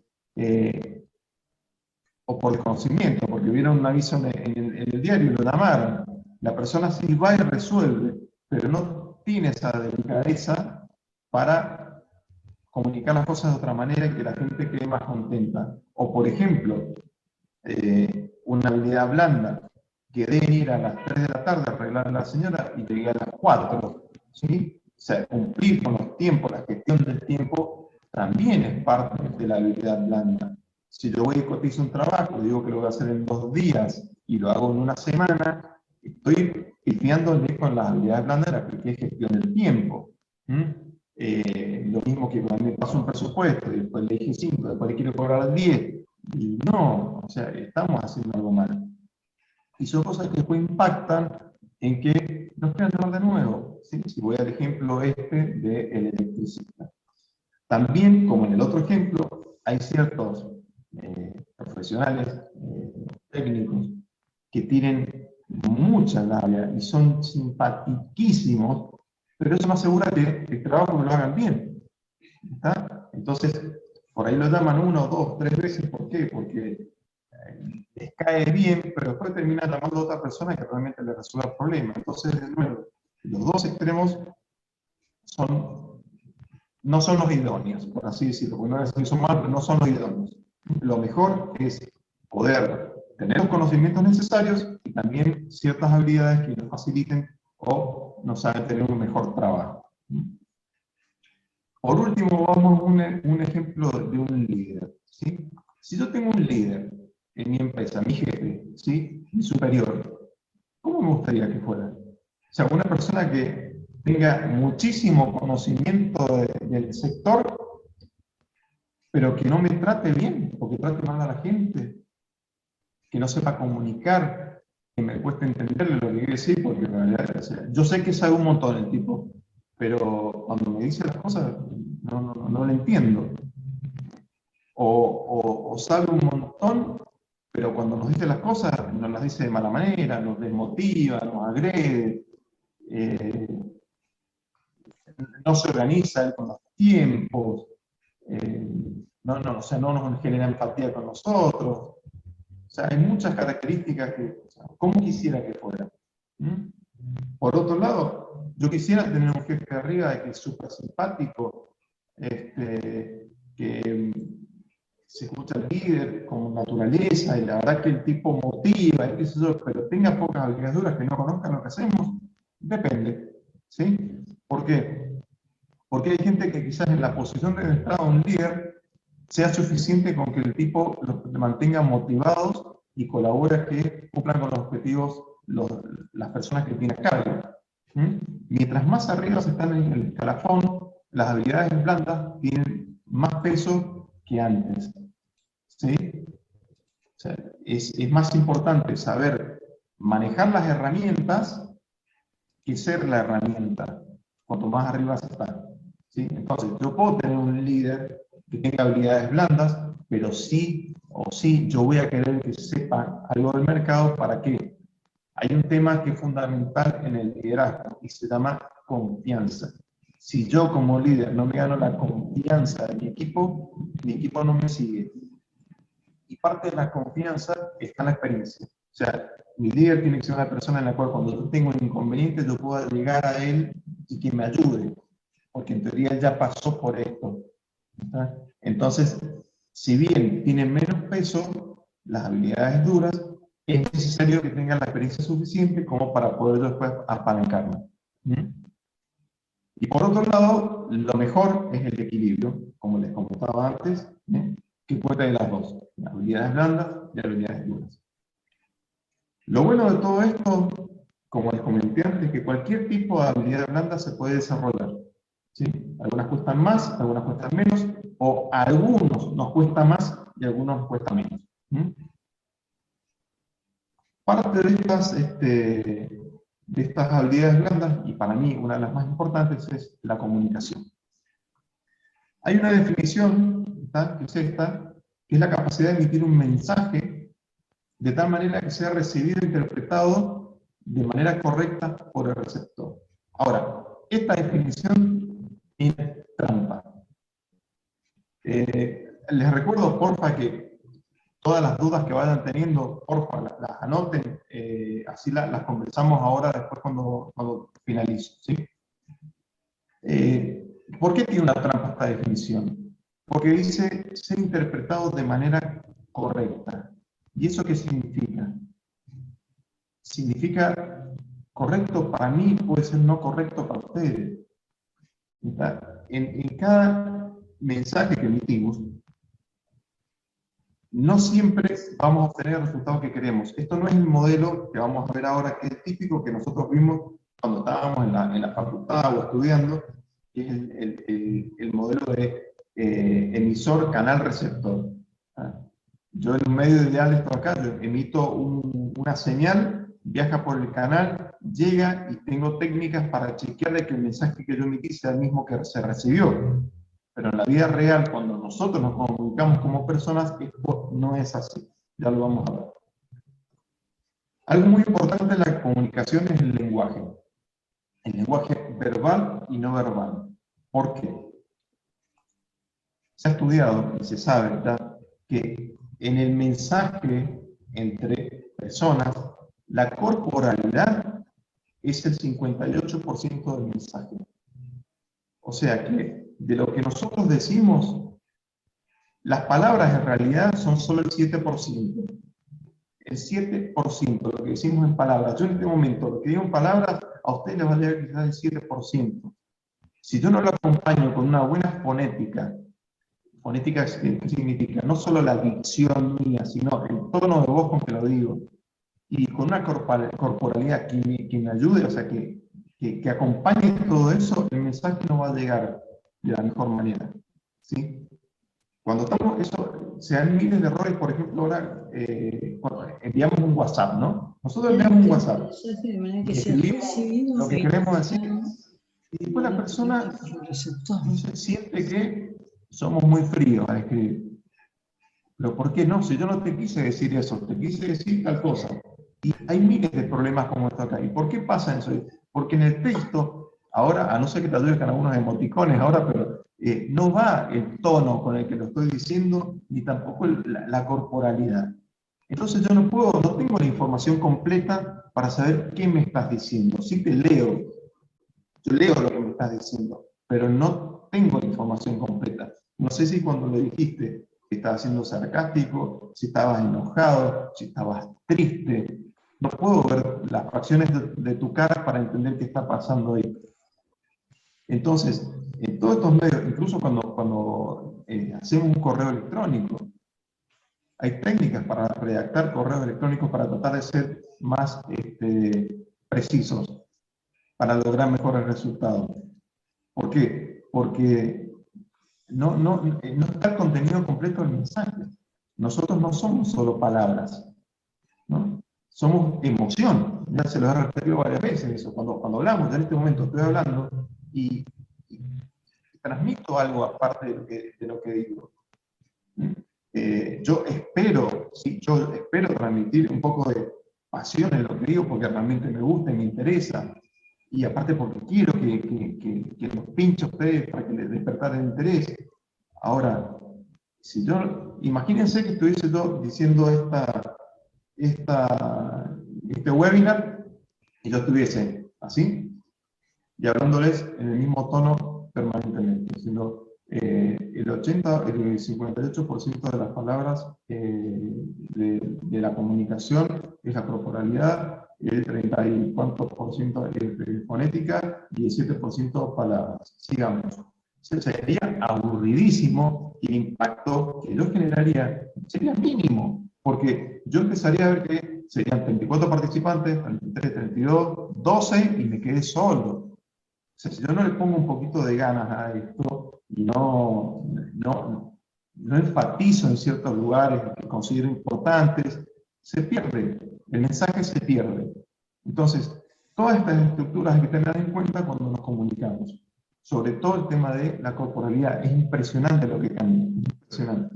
o por desconocimiento, porque vieron un aviso en el diario y lo llamaron. La persona sí va y resuelve, pero no tiene esa delicadeza para comunicar las cosas de otra manera y que la gente quede más contenta. O por ejemplo, una habilidad blanda, que deben ir a las 3 de la tarde a arreglar a la señora y llegué a las 4, ¿sí? O sea, cumplir con los tiempos, la gestión del tiempo, también es parte de la habilidad blanda. Si yo voy y cotizo un trabajo, digo que lo voy a hacer en 2 días y lo hago en una semana, estoy pifiándole con las habilidades blandas de la que es gestión del tiempo. Lo mismo que cuando me paso un presupuesto y después le dije 5, después le quiero cobrar 10, y no, o sea, estamos haciendo algo mal. Y son cosas que después impactan en que nos quieran llamar de nuevo. ¿Sí? Si voy al ejemplo del electricista. También, como en el otro ejemplo, hay ciertos profesionales técnicos que tienen mucha labia y son simpatiquísimos, pero eso no asegura que el trabajo lo hagan bien. ¿Está? Entonces, por ahí lo llaman 1, 2, 3 veces. ¿Por qué? Porque les cae bien, pero después termina llamando a otra persona que realmente le resuelva el problema. Entonces, de nuevo, Los dos extremos no son los idóneos, por así decirlo, porque no es que son malos, pero no son los idóneos. Lo mejor es poder tener los conocimientos necesarios y también ciertas habilidades que nos faciliten o nos hagan tener un mejor trabajo. Por último, vamos a un ejemplo de un líder, ¿sí? Si yo tengo un líder en mi empresa, mi jefe, ¿sí? Mi superior, ¿cómo me gustaría que fuera? O sea, una persona que tenga muchísimo conocimiento del sector, pero que no me trate bien, o que trate mal a la gente, que no sepa comunicar, que me cueste entenderle lo que quiere decir, porque en realidad, o sea, yo sé que sabe un montón el tipo, pero cuando me dice las cosas no le entiendo. O sabe un montón, pero cuando nos dice las cosas nos las dice de mala manera, nos desmotiva, nos agrede, no se organiza con los tiempos, o sea, no nos genera empatía con nosotros. O sea, hay muchas características que, o sea, ¿cómo quisiera que fuera? ¿Mm? Por otro lado, yo quisiera tener un jefe de arriba que es súper simpático, que se escucha al líder con naturaleza, y la verdad que el tipo motiva, y qué sé yo, pero tenga pocas habilidades duras, que no conozcan lo que hacemos, depende. ¿Sí? ¿Por qué? Porque hay gente que quizás en la posición de estar un líder sea suficiente con que el tipo los mantenga motivados y colabore a que cumplan con los objetivos las personas que tiene a cargo. ¿Mm? Mientras más arriba se están en el escalafón, las habilidades blandas tienen más peso que antes. ¿Sí? O sea, es más importante saber manejar las herramientas que ser la herramienta, cuanto más arriba se está. ¿Sí? Entonces, yo puedo tener un líder que tenga habilidades blandas, pero sí o sí yo voy a querer que sepa algo del mercado. ¿Para qué? Hay un tema que es fundamental en el liderazgo y se llama confianza. Si yo como líder no me gano la confianza de mi equipo no me sigue. Y parte de la confianza está en la experiencia. O sea, mi líder tiene que ser una persona en la cual cuando yo tengo un inconveniente yo pueda llegar a él y que me ayude, porque en teoría él ya pasó por esto. ¿Está? Entonces, si bien tiene menos peso, las habilidades duras, es necesario que tenga la experiencia suficiente como para poder después apalancarla. Y por otro lado, lo mejor es el equilibrio, como les comentaba antes, que cuenta de las dos, habilidades blandas y habilidades duras. Lo bueno de todo esto, como les comenté antes, es que cualquier tipo de habilidad blanda se puede desarrollar. ¿Sí? Algunas cuestan más, algunas cuestan menos, o a algunos nos cuesta más y a algunos nos cuesta menos. Parte de estas habilidades blandas, y para mí una de las más importantes, es la comunicación. Hay una definición, ¿está? Que es esta, que es la capacidad de emitir un mensaje de tal manera que sea recibido e interpretado de manera correcta por el receptor. Ahora, esta definición tiene trampa. Les recuerdo, porfa, que todas las dudas que vayan teniendo, porfa, las anoten, así las conversamos ahora, después cuando finalizo. ¿Sí? ¿Por qué tiene una trampa esta definición? Porque dice ser interpretado de manera correcta. ¿Y eso qué significa? Significa correcto para mí, puede ser no correcto para ustedes. En cada mensaje que emitimos, no siempre vamos a obtener el resultado que queremos. Esto no es el modelo que vamos a ver ahora, que es típico que nosotros vimos cuando estábamos en la facultad o estudiando, que es el modelo de emisor, canal, receptor. Yo en un medio ideal esto acá, yo emito una señal, viaja por el canal, llega y tengo técnicas para chequear de que el mensaje que yo emití sea el mismo que se recibió. Pero en la vida real, cuando nosotros nos comunicamos como personas, esto no es así. Ya lo vamos a ver. Algo muy importante en la comunicación es el lenguaje. El lenguaje verbal y no verbal. ¿Por qué? Se ha estudiado y se sabe, ¿verdad?, que en el mensaje entre personas, la corporalidad es el 58% del mensaje. O sea que de lo que nosotros decimos, las palabras en realidad son solo el 7%. El 7%, lo que decimos en palabras. Yo en este momento, lo que digo en palabras, a ustedes les va a llegar quizás el 7%. Si yo no lo acompaño con una buena fonética, fonética, ¿qué significa? No solo la dicción mía, sino el tono de voz con que lo digo, y con una corporalidad que me ayude, o sea, que acompañe todo eso, el mensaje no va a llegar de la mejor manera, ¿sí? Cuando estamos, eso, se dan miles de errores, por ejemplo, ahora, cuando enviamos un WhatsApp, ¿no? Nosotros enviamos un WhatsApp, y escribimos lo que queremos decir, y después la persona siente que somos muy fríos al escribir. Pero ¿por qué no? Si yo no te quise decir eso, te quise decir tal cosa. Y hay miles de problemas como esto acá. ¿Y por qué pasa eso? Porque en el texto, ahora, a no ser que te ayude con algunos emoticones ahora, pero no va el tono con el que lo estoy diciendo, ni tampoco la corporalidad. Entonces yo no tengo la información completa para saber qué me estás diciendo. Sí te leo, yo leo lo que me estás diciendo, pero no tengo la información completa. No sé si cuando le dijiste que estabas siendo sarcástico, si estabas enojado, si estabas triste. No puedo ver las facciones de tu cara para entender qué está pasando ahí. Entonces, en todos estos medios, incluso cuando hacemos un correo electrónico, hay técnicas para redactar correos electrónicos para tratar de ser más precisos, para lograr mejores resultados. ¿Por qué? Porque no está el contenido completo del mensaje. Nosotros no somos solo palabras, ¿no? Somos emoción. Ya se lo he repetido varias veces eso. Cuando hablamos, ya en este momento estoy hablando y transmito algo aparte de lo que digo. Yo espero transmitir un poco de pasión en lo que digo porque realmente me gusta y me interesa. Y aparte porque quiero que los pinche a ustedes para que les despertar el interés. Ahora, imagínense que estuviese yo diciendo este webinar y yo estuviese así y hablándoles en el mismo tono permanentemente, diciendo el 58% de las palabras de la comunicación es la corporalidad, el 30 y cuántos por ciento es fonética y el 7% palabras. Sigamos. Sería aburridísimo y el impacto que yo generaría sería mínimo, porque yo empezaría a ver que serían 34 participantes, 33, 32, 12 y me quedé solo. O sea, si yo no le pongo un poquito de ganas a esto y no enfatizo en ciertos lugares que considero importantes, se pierde, el mensaje se pierde. Entonces, todas estas estructuras hay que tener en cuenta cuando nos comunicamos. Sobre todo el tema de la corporalidad. Es impresionante lo que cambia, impresionante.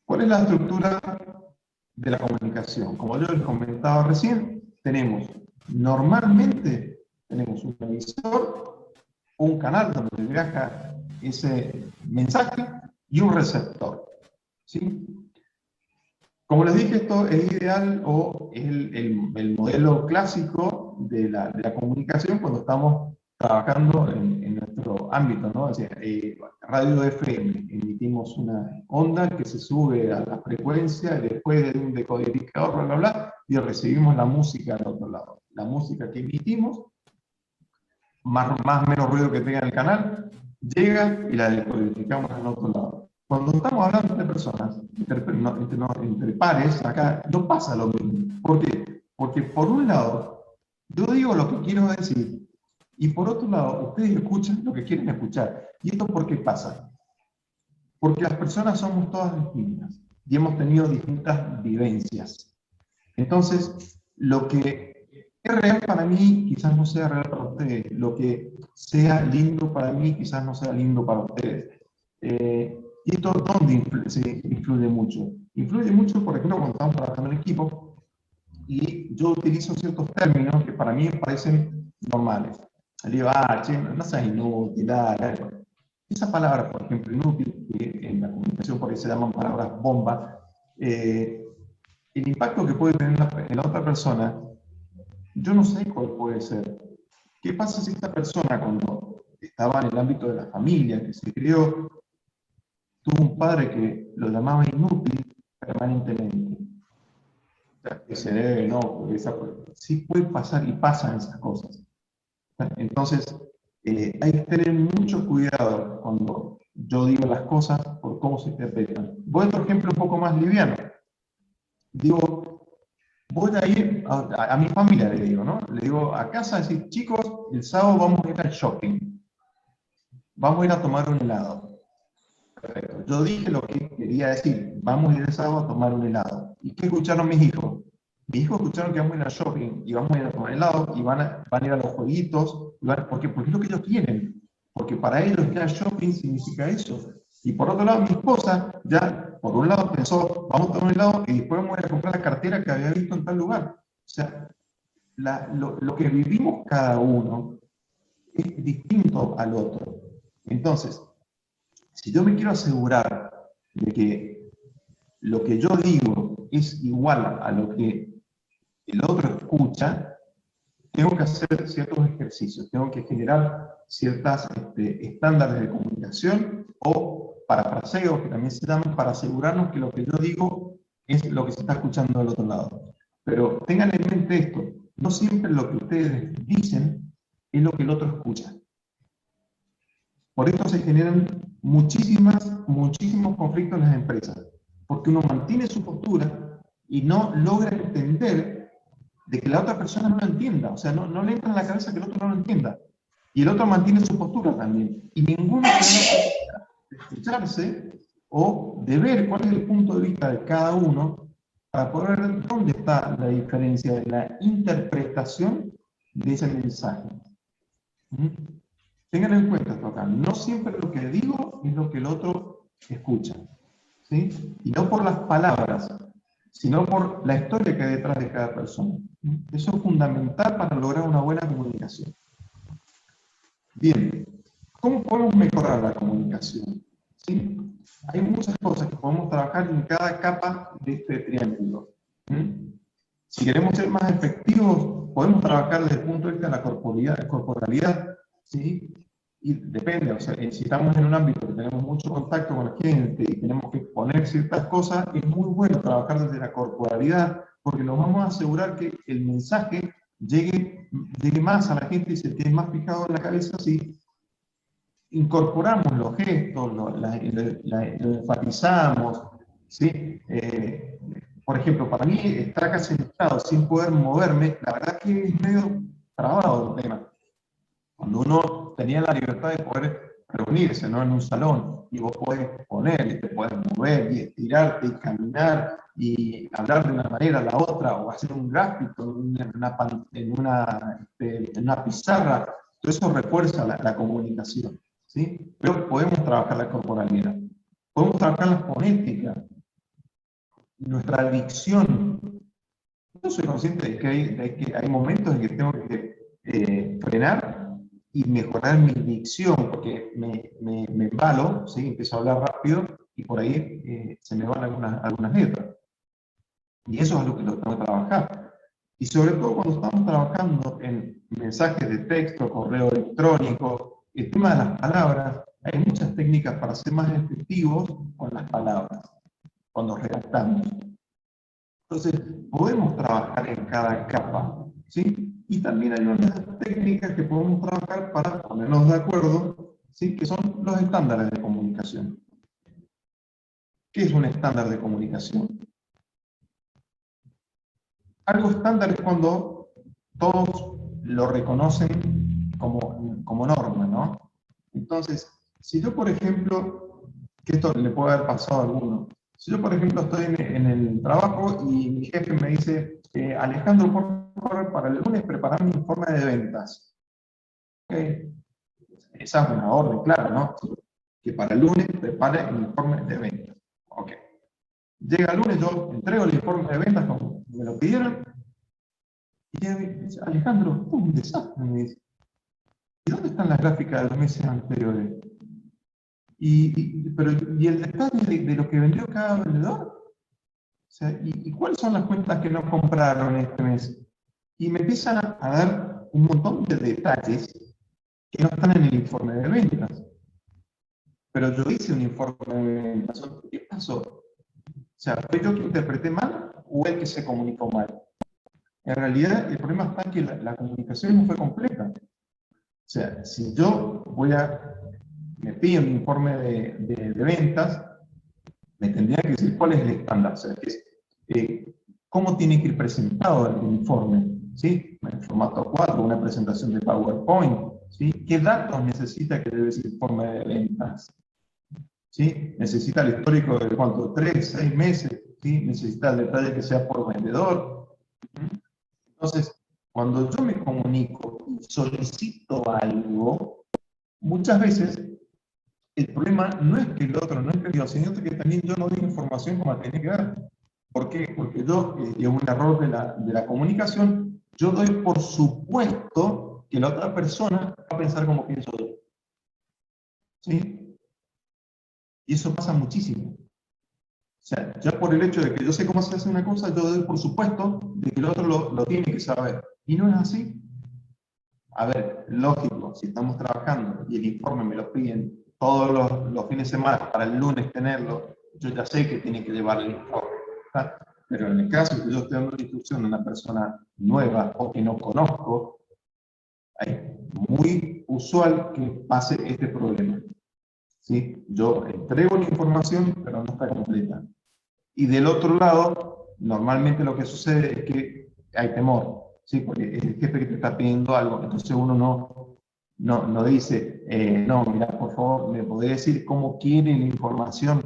¿Cuál es la estructura de la comunicación? Como yo les comentaba recién, normalmente tenemos un emisor, un canal donde viaja ese mensaje y un receptor, ¿sí? Como les dije, esto es ideal o es el modelo clásico de la comunicación cuando estamos trabajando en nuestro ámbito, ¿no? O sea, radio FM, emitimos una onda que se sube a la frecuencia y después de un decodificador, bla, bla, bla, y recibimos la música del otro lado. La música que emitimos, más o menos ruido que tenga el canal, llega y la decodificamos al otro lado. Cuando estamos hablando de personas, entre pares, acá no pasa lo mismo. ¿Por qué? Porque por un lado, yo digo lo que quiero decir, y por otro lado, ustedes escuchan lo que quieren escuchar. ¿Y esto por qué pasa? Porque las personas somos todas distintas, y hemos tenido distintas vivencias. Entonces, lo que es real para mí, quizás no sea real para ustedes. Lo que sea lindo para mí, quizás no sea lindo para ustedes. ¿Y esto dónde influye mucho? Influye mucho, por ejemplo, cuando estamos trabajando en equipo y yo utilizo ciertos términos que para mí me parecen normales. Le digo, che, no seas inútil, dale. Esa palabra, por ejemplo, inútil, que en la comunicación por ahí se llaman palabras bomba, el impacto que puede tener en la otra persona yo no sé cuál puede ser. ¿Qué pasa si esta persona, cuando estaba en el ámbito de la familia, que se crió, tuvo un padre que lo llamaba inútil permanentemente? O sea, que se debe, no, porque sí puede pasar y pasan esas cosas. Entonces, hay que tener mucho cuidado cuando yo digo las cosas por cómo se interpretan. Voy a otro ejemplo un poco más liviano. Digo, voy a ir a mi familia, le digo, ¿no? Le digo a casa, decir, chicos, el sábado vamos a ir al shopping. Vamos a ir a tomar un helado. Perfecto. Yo dije lo que quería decir. Vamos a ir el sábado a tomar un helado. ¿Y qué escucharon mis hijos? Mis hijos escucharon que vamos a ir al shopping y vamos a ir a tomar helado y van a ir a los jueguitos. ¿Por qué? Porque es lo que ellos quieren. Porque para ellos ir al shopping significa eso. Y por otro lado, mi esposa ya, por un lado, pensó, vamos a tomar un helado y después vamos a ir a comprar la cartera que había visto en tal lugar. O sea, lo que vivimos cada uno es distinto al otro. Entonces, si yo me quiero asegurar de que lo que yo digo es igual a lo que el otro escucha, tengo que hacer ciertos ejercicios, tengo que generar ciertos estándares de comunicación o parafraseos, que también se llaman, para asegurarnos que lo que yo digo es lo que se está escuchando del otro lado. Pero tengan en mente esto, no siempre lo que ustedes dicen es lo que el otro escucha. Por esto se generan muchísimos conflictos en las empresas, porque uno mantiene su postura y no logra entender de que la otra persona no lo entienda, o sea, no le entra en la cabeza que el otro no lo entienda. Y el otro mantiene su postura también. Y ninguno se da de escucharse o de ver cuál es el punto de vista de cada uno para poder ver dónde está la diferencia de la interpretación de ese mensaje. ¿Mm? Tengan en cuenta esto acá, no siempre lo que digo es lo que el otro escucha, ¿sí? Y no por las palabras, sino por la historia que hay detrás de cada persona. Eso es fundamental para lograr una buena comunicación. Bien, ¿cómo podemos mejorar la comunicación? ¿Sí? Hay muchas cosas que podemos trabajar en cada capa de este triángulo. Si queremos ser más efectivos, podemos trabajar desde el punto de vista de la corporalidad, ¿sí? Y depende, o sea, si estamos en un ámbito que tenemos mucho contacto con la gente y tenemos que exponer ciertas cosas, es muy bueno trabajar desde la corporalidad, porque nos vamos a asegurar que el mensaje llegue más a la gente y se quede más fijado en la cabeza si incorporamos los gestos, lo enfatizamos, ¿sí? Por ejemplo, para mí estar acá sentado sin poder moverme, la verdad que es medio trabado el tema. Cuando uno tenía la libertad de poder reunirse, ¿no?, en un salón, y vos podés poner, y te podés mover, y estirarte, y caminar, y hablar de una manera a la otra, o hacer un gráfico en una pizarra, todo eso refuerza la comunicación, ¿sí? Pero podemos trabajar la corporalidad, podemos trabajar la fonética, nuestra dicción. Yo soy consciente de que hay momentos en que tengo que frenar y mejorar mi dicción, porque me embalo, ¿sí? Empiezo a hablar rápido y por ahí se me van algunas letras. Y eso es lo que tengo que trabajar. Y sobre todo cuando estamos trabajando en mensajes de texto, correo electrónico, el tema de las palabras, hay muchas técnicas para ser más efectivos con las palabras, cuando redactamos. Entonces, podemos trabajar en cada capa, ¿sí? Y también hay unas técnicas que podemos trabajar para ponernos de acuerdo, ¿sí?, que son los estándares de comunicación. ¿Qué es un estándar de comunicación? Algo estándar es cuando todos lo reconocen como norma, ¿no? Entonces, si yo, por ejemplo, que esto le puede haber pasado a alguno, si yo, por ejemplo, estoy en el trabajo y mi jefe me dice, Alejandro, por favor, para el lunes preparar mi informe de ventas. ¿Okay? Esa es una orden, claro, ¿no? Que para el lunes prepare el informe de ventas. Ok. Llega el lunes, yo entrego el informe de ventas como me lo pidieron, y él me dice, Alejandro, un desastre, me dice. ¿Y dónde están las gráficas de los meses anteriores? ¿Y el detalle de lo que vendió cada vendedor? O sea, ¿y cuáles son las cuentas que no compraron este mes? Y me empiezan a dar un montón de detalles que no están en el informe de ventas. Pero yo hice un informe de ventas. ¿Qué pasó? O sea, ¿fue yo que interpreté mal o el que se comunicó mal? En realidad, el problema está en que la comunicación no fue completa. O sea, si yo me pido un informe de ventas, me tendría que decir cuál es el estándar. O sea, cómo tiene que ir presentado el informe, ¿sí? En formato 4, una presentación de PowerPoint, ¿sí? ¿Qué datos necesita que debe ese informe de ventas? ¿Sí? Necesita el histórico de cuánto, 3, 6 meses, ¿sí? Necesita el detalle que sea por vendedor. Entonces, cuando yo me comunico y solicito algo, muchas veces el problema no es que el otro no entendió, sino que también yo no di información como la tenía que dar. ¿Por qué? Porque yo, y es un error de la comunicación, yo doy por supuesto que la otra persona va a pensar como pienso yo. ¿Sí? Y eso pasa muchísimo. O sea, ya por el hecho de que yo sé cómo se hace una cosa, yo doy por supuesto de que el otro lo tiene que saber. Y no es así. A ver, lógico, si estamos trabajando y el informe me lo piden todos los fines de semana para el lunes tenerlo, yo ya sé que tiene que llevar el informe. ¿Está? Pero en el caso que yo esté dando la instrucción a una persona nueva o que no conozco, es muy usual que pase este problema. ¿Sí? Yo entrego la información, pero no está completa. Y del otro lado, normalmente lo que sucede es que hay temor, ¿sí? Porque es el jefe que te está pidiendo algo, entonces uno no dice, no, mira, por favor, ¿me podés decir cómo quiere la información?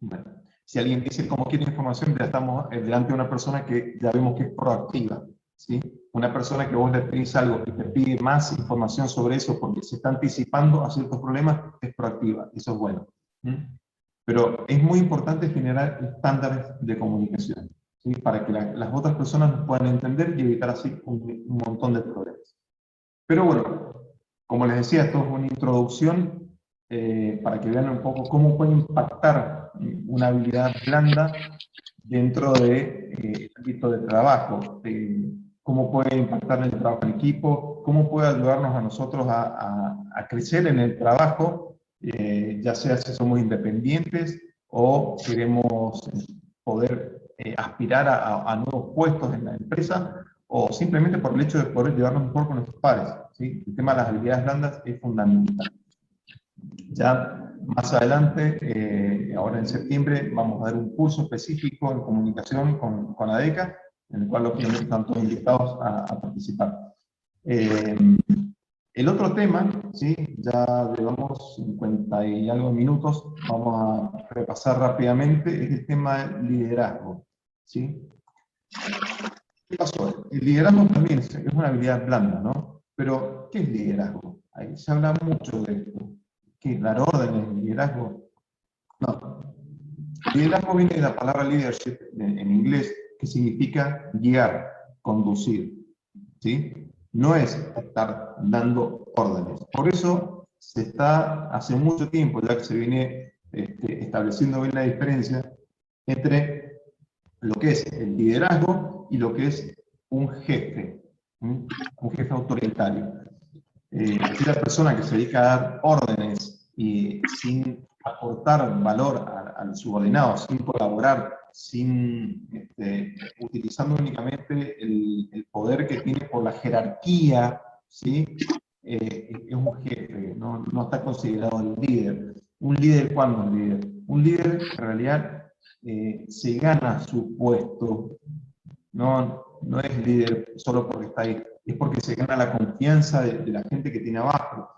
Bueno, si alguien dice cómo quiere la información, ya estamos delante de una persona que ya vemos que es proactiva, ¿sí? Una persona que vos le pedís algo y te pide más información sobre eso porque se está anticipando a ciertos problemas, es proactiva, eso es bueno. Pero es muy importante generar estándares de comunicación, ¿sí? Para que las otras personas nos puedan entender y evitar así un montón de problemas. Pero bueno, como les decía, esto es una introducción para que vean un poco cómo puede impactar una habilidad blanda dentro del ámbito de trabajo, cómo puede impactar en el trabajo en equipo, cómo puede ayudarnos a nosotros a crecer en el trabajo, ya sea si somos independientes o queremos poder aspirar a nuevos puestos en la empresa, o simplemente por el hecho de poder llevarnos mejor con nuestros pares, ¿sí? El tema de las habilidades blandas es fundamental. Ya más adelante, ahora en septiembre, vamos a dar un curso específico en comunicación con ADECA, en el cual obviamente están todos invitados a participar. El otro tema, ¿sí? Ya llevamos 50 y algo minutos, vamos a repasar rápidamente, es el tema del liderazgo, ¿sí? ¿Qué pasó? El liderazgo también es una habilidad blanda, ¿no? Pero, ¿qué es liderazgo? Ahí se habla mucho de esto. ¿Qué? ¿Dar órdenes? ¿Liderazgo? No. Liderazgo viene de la palabra leadership en inglés, que significa guiar, conducir, ¿sí? No es estar dando órdenes. Por eso se está, hace mucho tiempo ya que se viene estableciendo bien la diferencia entre lo que es el liderazgo y lo que es un jefe, un jefe autoritario. Aquella persona que se dedica a dar órdenes y sin aportar valor al subordinado, sin colaborar, utilizando únicamente el poder que tiene por la jerarquía, ¿sí? Es un jefe, no está considerado el líder. ¿Un líder cuándo es líder? Un líder en realidad se gana su puesto, no es líder solo porque está ahí, es porque se gana la confianza de la gente que tiene abajo.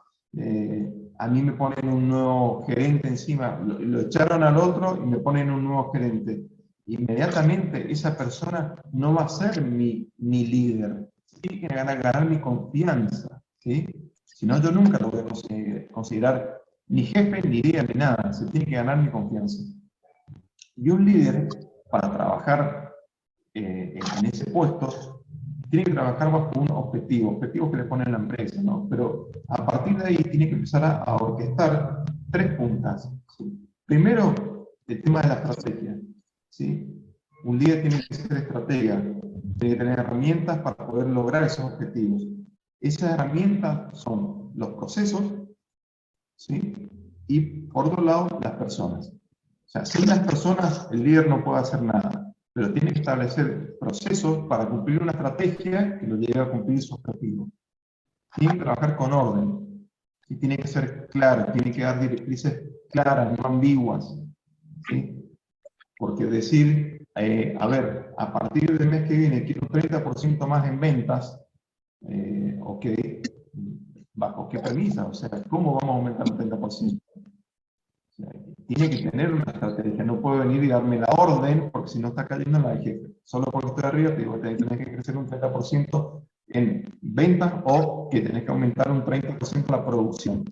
A mí me ponen un nuevo gerente encima, lo echaron al otro y me ponen un nuevo gerente. Inmediatamente esa persona no va a ser mi líder, tiene que ganar mi confianza, ¿sí? Si no, yo nunca lo voy a considerar ni jefe, ni líder, ni nada, se tiene que ganar mi confianza. Y un líder, para trabajar en ese puesto, tiene que trabajar bajo un objetivo, objetivos que le pone la empresa, ¿no? Pero a partir de ahí tiene que empezar a orquestar 3 puntas, ¿sí? Primero, el tema de la estrategia, ¿sí? un líder tiene que ser estratega, tiene que tener herramientas para poder lograr esos objetivos. Esas herramientas son los procesos, ¿sí? Y por otro lado, las personas. O sea, sin las personas el líder no puede hacer nada, pero tiene que establecer procesos para cumplir una estrategia que lo lleve a cumplir su objetivo. Tiene que trabajar con orden, y tiene que ser claro, tiene que dar directrices claras, no ambiguas, ¿sí? Porque decir, a ver, a partir del mes que viene quiero un 30% más en ventas, ok, ¿bajo qué premisa? O sea, ¿cómo vamos a aumentar un 30%? O sea, tiene que tener una estrategia, no puede venir y darme la orden, porque si no está cayendo en la de jefe. Solo porque estoy arriba te digo, tenés que crecer un 30% en ventas o que tenés que aumentar un 30% la producción.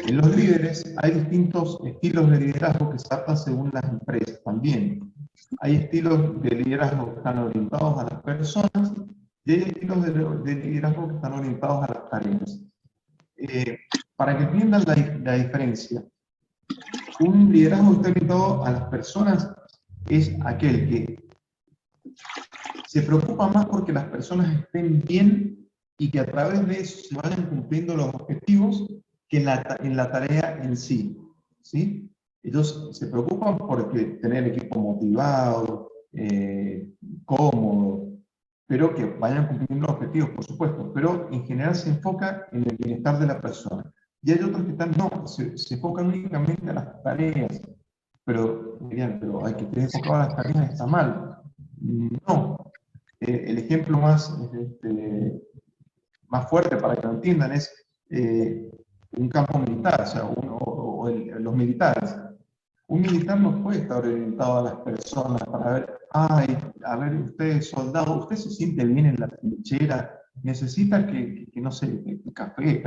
En los líderes hay distintos estilos de liderazgo que se adaptan según las empresas también. Hay estilos de liderazgo que están orientados a las personas y hay estilos de liderazgo que están orientados a las tareas. Para que entiendan la diferencia, un liderazgo que está orientado a las personas es aquel que se preocupa más porque las personas estén bien y que a través de eso se vayan cumpliendo los objetivos que en la tarea en sí, ¿sí? Ellos se preocupan porque tener el equipo motivado, cómodo, pero que vayan cumpliendo los objetivos, por supuesto, pero en general se enfoca en el bienestar de la persona. Y hay otros que están, no, se enfocan únicamente a las tareas, pero dirían, pero hay que estar enfocado a las tareas, está mal. No, el ejemplo más fuerte para que lo entiendan es un campo militar, o sea, los militares. Un militar no puede estar orientado a las personas para ver, ay, a ver, usted es soldado, usted se siente bien en la trinchera, necesita no sé, café,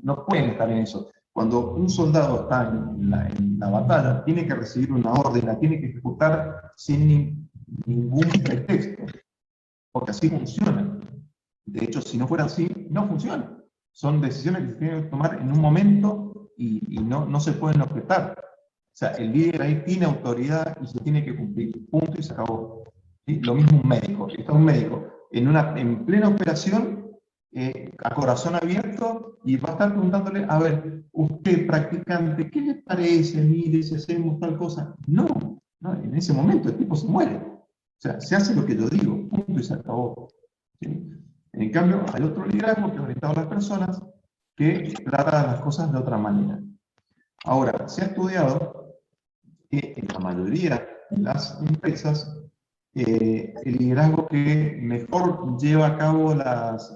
no pueden estar en eso. Cuando un soldado está en la batalla, tiene que recibir una orden, la tiene que ejecutar sin ningún pretexto, porque así funciona. De hecho, si no fuera así, no funciona. Son decisiones que se tienen que tomar en un momento y no se pueden objetar. O sea, el líder ahí tiene autoridad y se tiene que cumplir. Punto y se acabó. ¿Sí? Lo mismo un médico. Está un médico en plena operación, a corazón abierto, y va a estar preguntándole, a ver, usted practicante, ¿qué le parece? Mire, si hacemos tal cosa. No, en ese momento el tipo se muere. O sea, se hace lo que yo digo, punto y se acabó. ¿Sí? En cambio, hay otro liderazgo que es orientado a las personas que trata las cosas de otra manera. Ahora, se ha estudiado que en la mayoría de las empresas, el liderazgo que mejor lleva a cabo las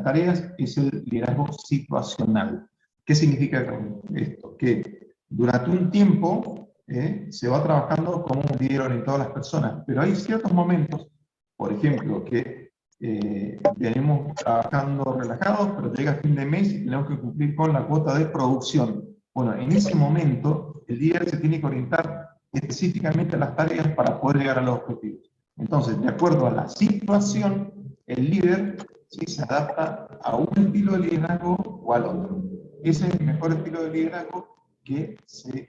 tareas es el liderazgo situacional. ¿Qué significa esto? Que durante un tiempo se va trabajando como un líder orientado a las personas, pero hay ciertos momentos, por ejemplo, que venimos trabajando relajados, pero llega fin de mes y tenemos que cumplir con la cuota de producción. Bueno, en ese momento el líder se tiene que orientar específicamente a las tareas para poder llegar a los objetivos. Entonces, de acuerdo a la situación, el líder ¿sí? se adapta a un estilo de liderazgo o al otro. Ese es el mejor estilo de liderazgo que se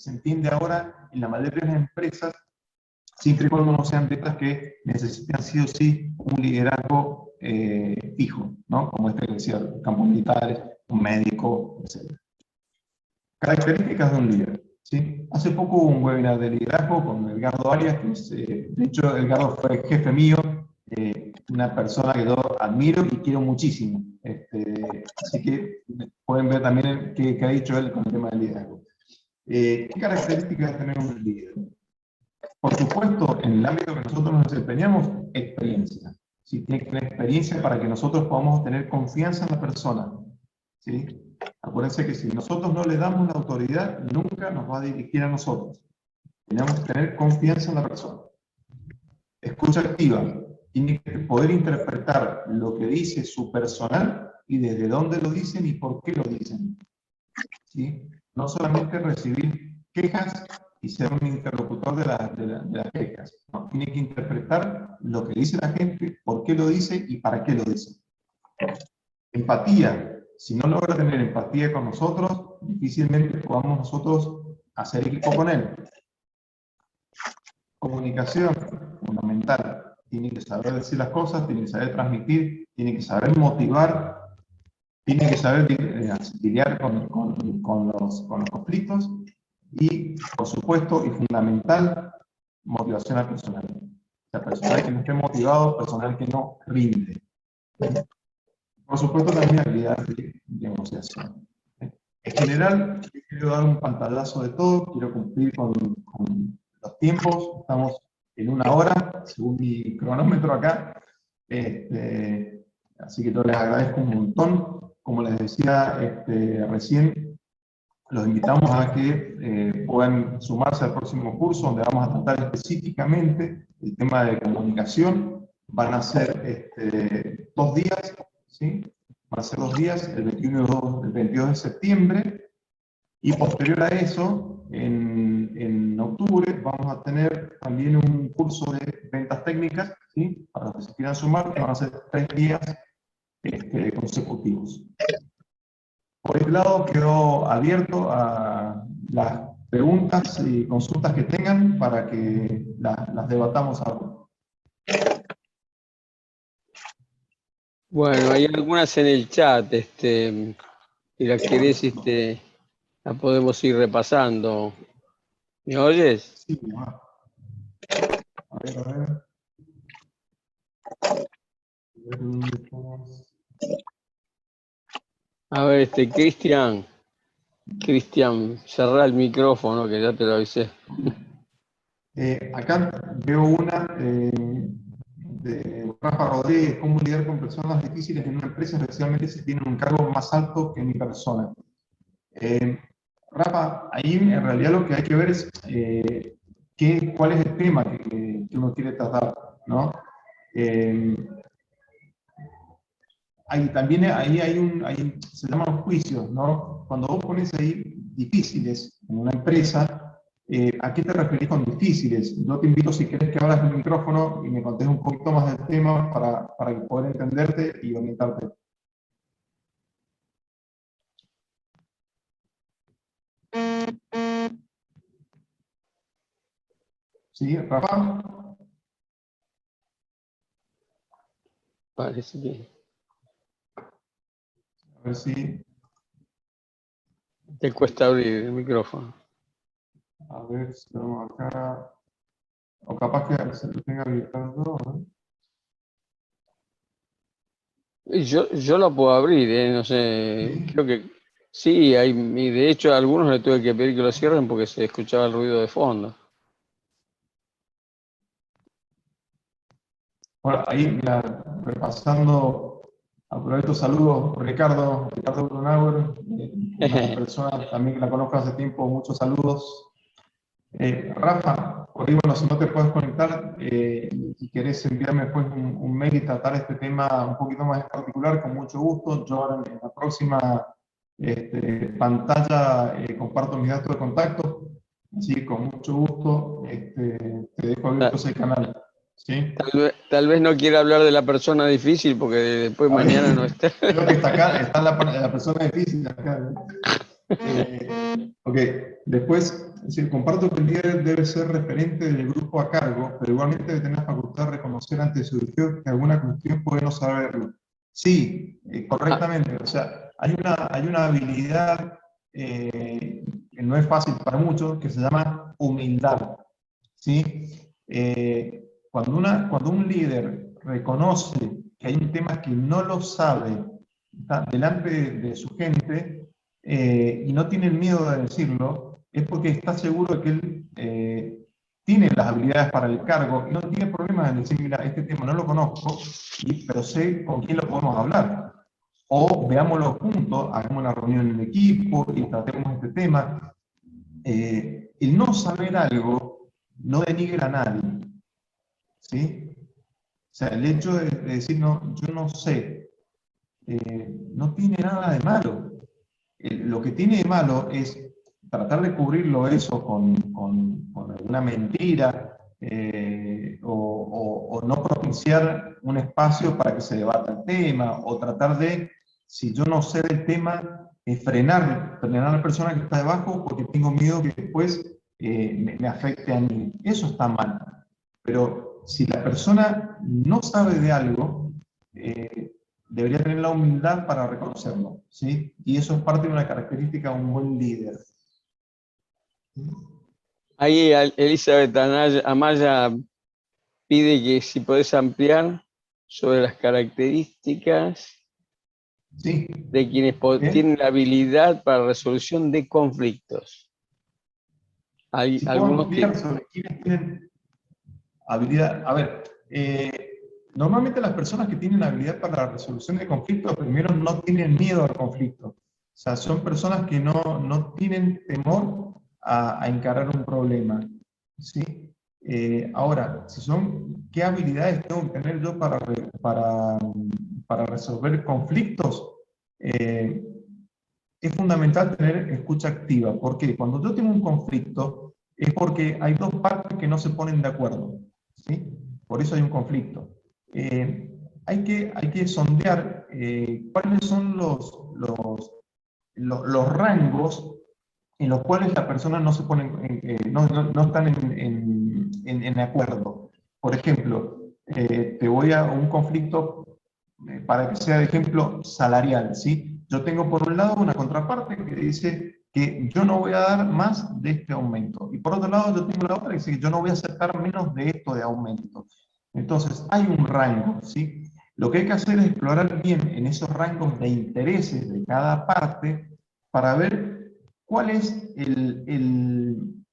entiende ahora en la mayoría de las empresas, siempre y cuando no sean de estas que necesitan sí o sí un liderazgo fijo, ¿no? Como este que decía, campos militares, un médico, etc. Características de un líder. ¿Sí? Hace poco hubo un webinar de liderazgo con Edgardo Arias, que es, de hecho Edgardo fue jefe mío, una persona que yo admiro y quiero muchísimo. Así que pueden ver también qué ha dicho él con el tema del liderazgo. ¿Qué características de tener un líder? Por supuesto, en el ámbito que nosotros nos desempeñamos, experiencia. ¿Sí? Tiene que tener experiencia para que nosotros podamos tener confianza en la persona. ¿Sí? Acuérdense que si nosotros no le damos la autoridad, nunca nos va a dirigir a nosotros. Tenemos que tener confianza en la persona. Escucha activa. Tiene que poder interpretar lo que dice su personal y desde dónde lo dicen y por qué lo dicen. ¿Sí? No solamente recibir quejas y ser un interlocutor de las quejas. No, tiene que interpretar lo que dice la gente, por qué lo dice y para qué lo dice. Empatía. Si no logra tener empatía con nosotros, difícilmente podamos nosotros hacer equipo con él. Comunicación, fundamental. Tiene que saber decir las cosas, tiene que saber transmitir, tiene que saber motivar, tiene que saber lidiar con los conflictos y, por supuesto, y fundamental, motivación al personal. O sea, personal que no esté motivado, personal que no rinde. Por supuesto, también habilidades de negociación. En general, quiero dar un pantallazo de todo, quiero cumplir con los tiempos, estamos en 1 hora, según mi cronómetro acá, así que yo les agradezco un montón. Como les decía recién, los invitamos a que puedan sumarse al próximo curso, donde vamos a tratar específicamente el tema de comunicación. Van a ser 2 días, ¿sí? Van a ser 2 días, el 21 y el 22 de septiembre, y posterior a eso, en octubre, vamos a tener también un curso de ventas técnicas, ¿sí? Para los que se quieran sumar, que van a ser 3 días consecutivos. Por este lado, quedo abierto a las preguntas y consultas que tengan para que las debatamos ahora. Bueno, hay algunas en el chat, si las querés, la podemos ir repasando. ¿Me oyes? Sí, va. A ver, a ver. A ver, Cristian, cerrá el micrófono, que ya te lo avisé. Acá veo una de Rafa Rodríguez: cómo lidiar con personas difíciles en una empresa, especialmente si tienen un cargo más alto que mi persona. Rafa, ahí en realidad lo que hay que ver es cuál es el tema que uno quiere tratar, ¿no? También se llaman juicios, ¿no? Cuando vos pones ahí difíciles en una empresa, ¿a qué te referís con difíciles? Yo te invito, si querés, que abras el micrófono y me contés un poquito más del tema para poder entenderte y orientarte. ¿Sí, Rafa? Parece que A ver si... te cuesta abrir el micrófono. A ver si vamos acá... O capaz que se lo tenga abierto, ¿no? Y yo lo puedo abrir, no sé, ¿Sí? creo que sí, y de hecho a algunos le tuve que pedir que lo cierren porque se escuchaba el ruido de fondo. Bueno, ahí, mira, repasando, aprovecho saludos, Ricardo Brunauer, una persona también que la conozco hace tiempo, muchos saludos. Rafa, por ahí, bueno, si no te puedes conectar, si querés enviarme después un mail y tratar este tema un poquito más en particular, con mucho gusto. Yo ahora en la próxima pantalla comparto mis datos de contacto, así que con mucho gusto te dejo abierto ese canal. ¿Sí? Tal vez no quiera hablar de la persona difícil porque después mañana no está. Creo que está acá, está la persona difícil acá. Ok, después, es decir, comparto que el líder debe ser referente del grupo a cargo, pero igualmente debe tener la facultad de reconocer ante su directivo que alguna cuestión puede no saberlo. Sí, correctamente. O sea, hay una habilidad que no es fácil para muchos, que se llama humildad. ¿Sí? Cuando un líder reconoce que hay un tema que no lo sabe, está delante de su gente, y no tiene el miedo de decirlo, es porque está seguro de que él tiene las habilidades para el cargo y no tiene problemas en decir: mira, este tema no lo conozco, pero sé con quién lo podemos hablar. O veámoslo juntos, hagamos una reunión en equipo y tratemos este tema. El no saber algo no denigra a nadie, ¿sí? O sea, el hecho de decir: no, yo no sé, no tiene nada de malo. Lo que tiene de malo es tratar de cubrirlo eso con alguna mentira, o no propiciar un espacio para que se debata el tema, o tratar de, si yo no sé del tema, frenar a la persona que está debajo porque tengo miedo que después me afecte a mí. Eso está mal. Pero si la persona no sabe de algo, debería tener la humildad para reconocerlo, ¿sí? Y eso es parte de una característica de un buen líder. Ahí Elizabeth Amaya pide que si podés ampliar sobre las características Sí. de quienes tienen la habilidad para la resolución de conflictos. Hay Si puedo algunos ampliar sobre quienes tienen habilidad. A ver, normalmente las personas que tienen habilidad para la resolución de conflictos, primero no tienen miedo al conflicto. O sea, son personas que no tienen temor a encarar un problema. ¿Sí? Ahora, si son, ¿qué habilidades tengo que tener yo para resolver conflictos? Es fundamental tener escucha activa. ¿Por qué? Cuando yo tengo un conflicto, es porque hay dos partes que no se ponen de acuerdo. ¿Sí? Por eso hay un conflicto. Hay que sondear cuáles son los rangos en los cuales las personas no se ponen, no están en acuerdo. Por ejemplo, te voy a un conflicto, para que sea de ejemplo, salarial, ¿sí? Yo tengo por un lado una contraparte que dice que yo no voy a dar más de este aumento. Y por otro lado yo tengo la otra que dice que yo no voy a aceptar menos de esto de aumento. Entonces, hay un rango, ¿sí? Lo que hay que hacer es explorar bien en esos rangos de intereses de cada parte para ver cuál es el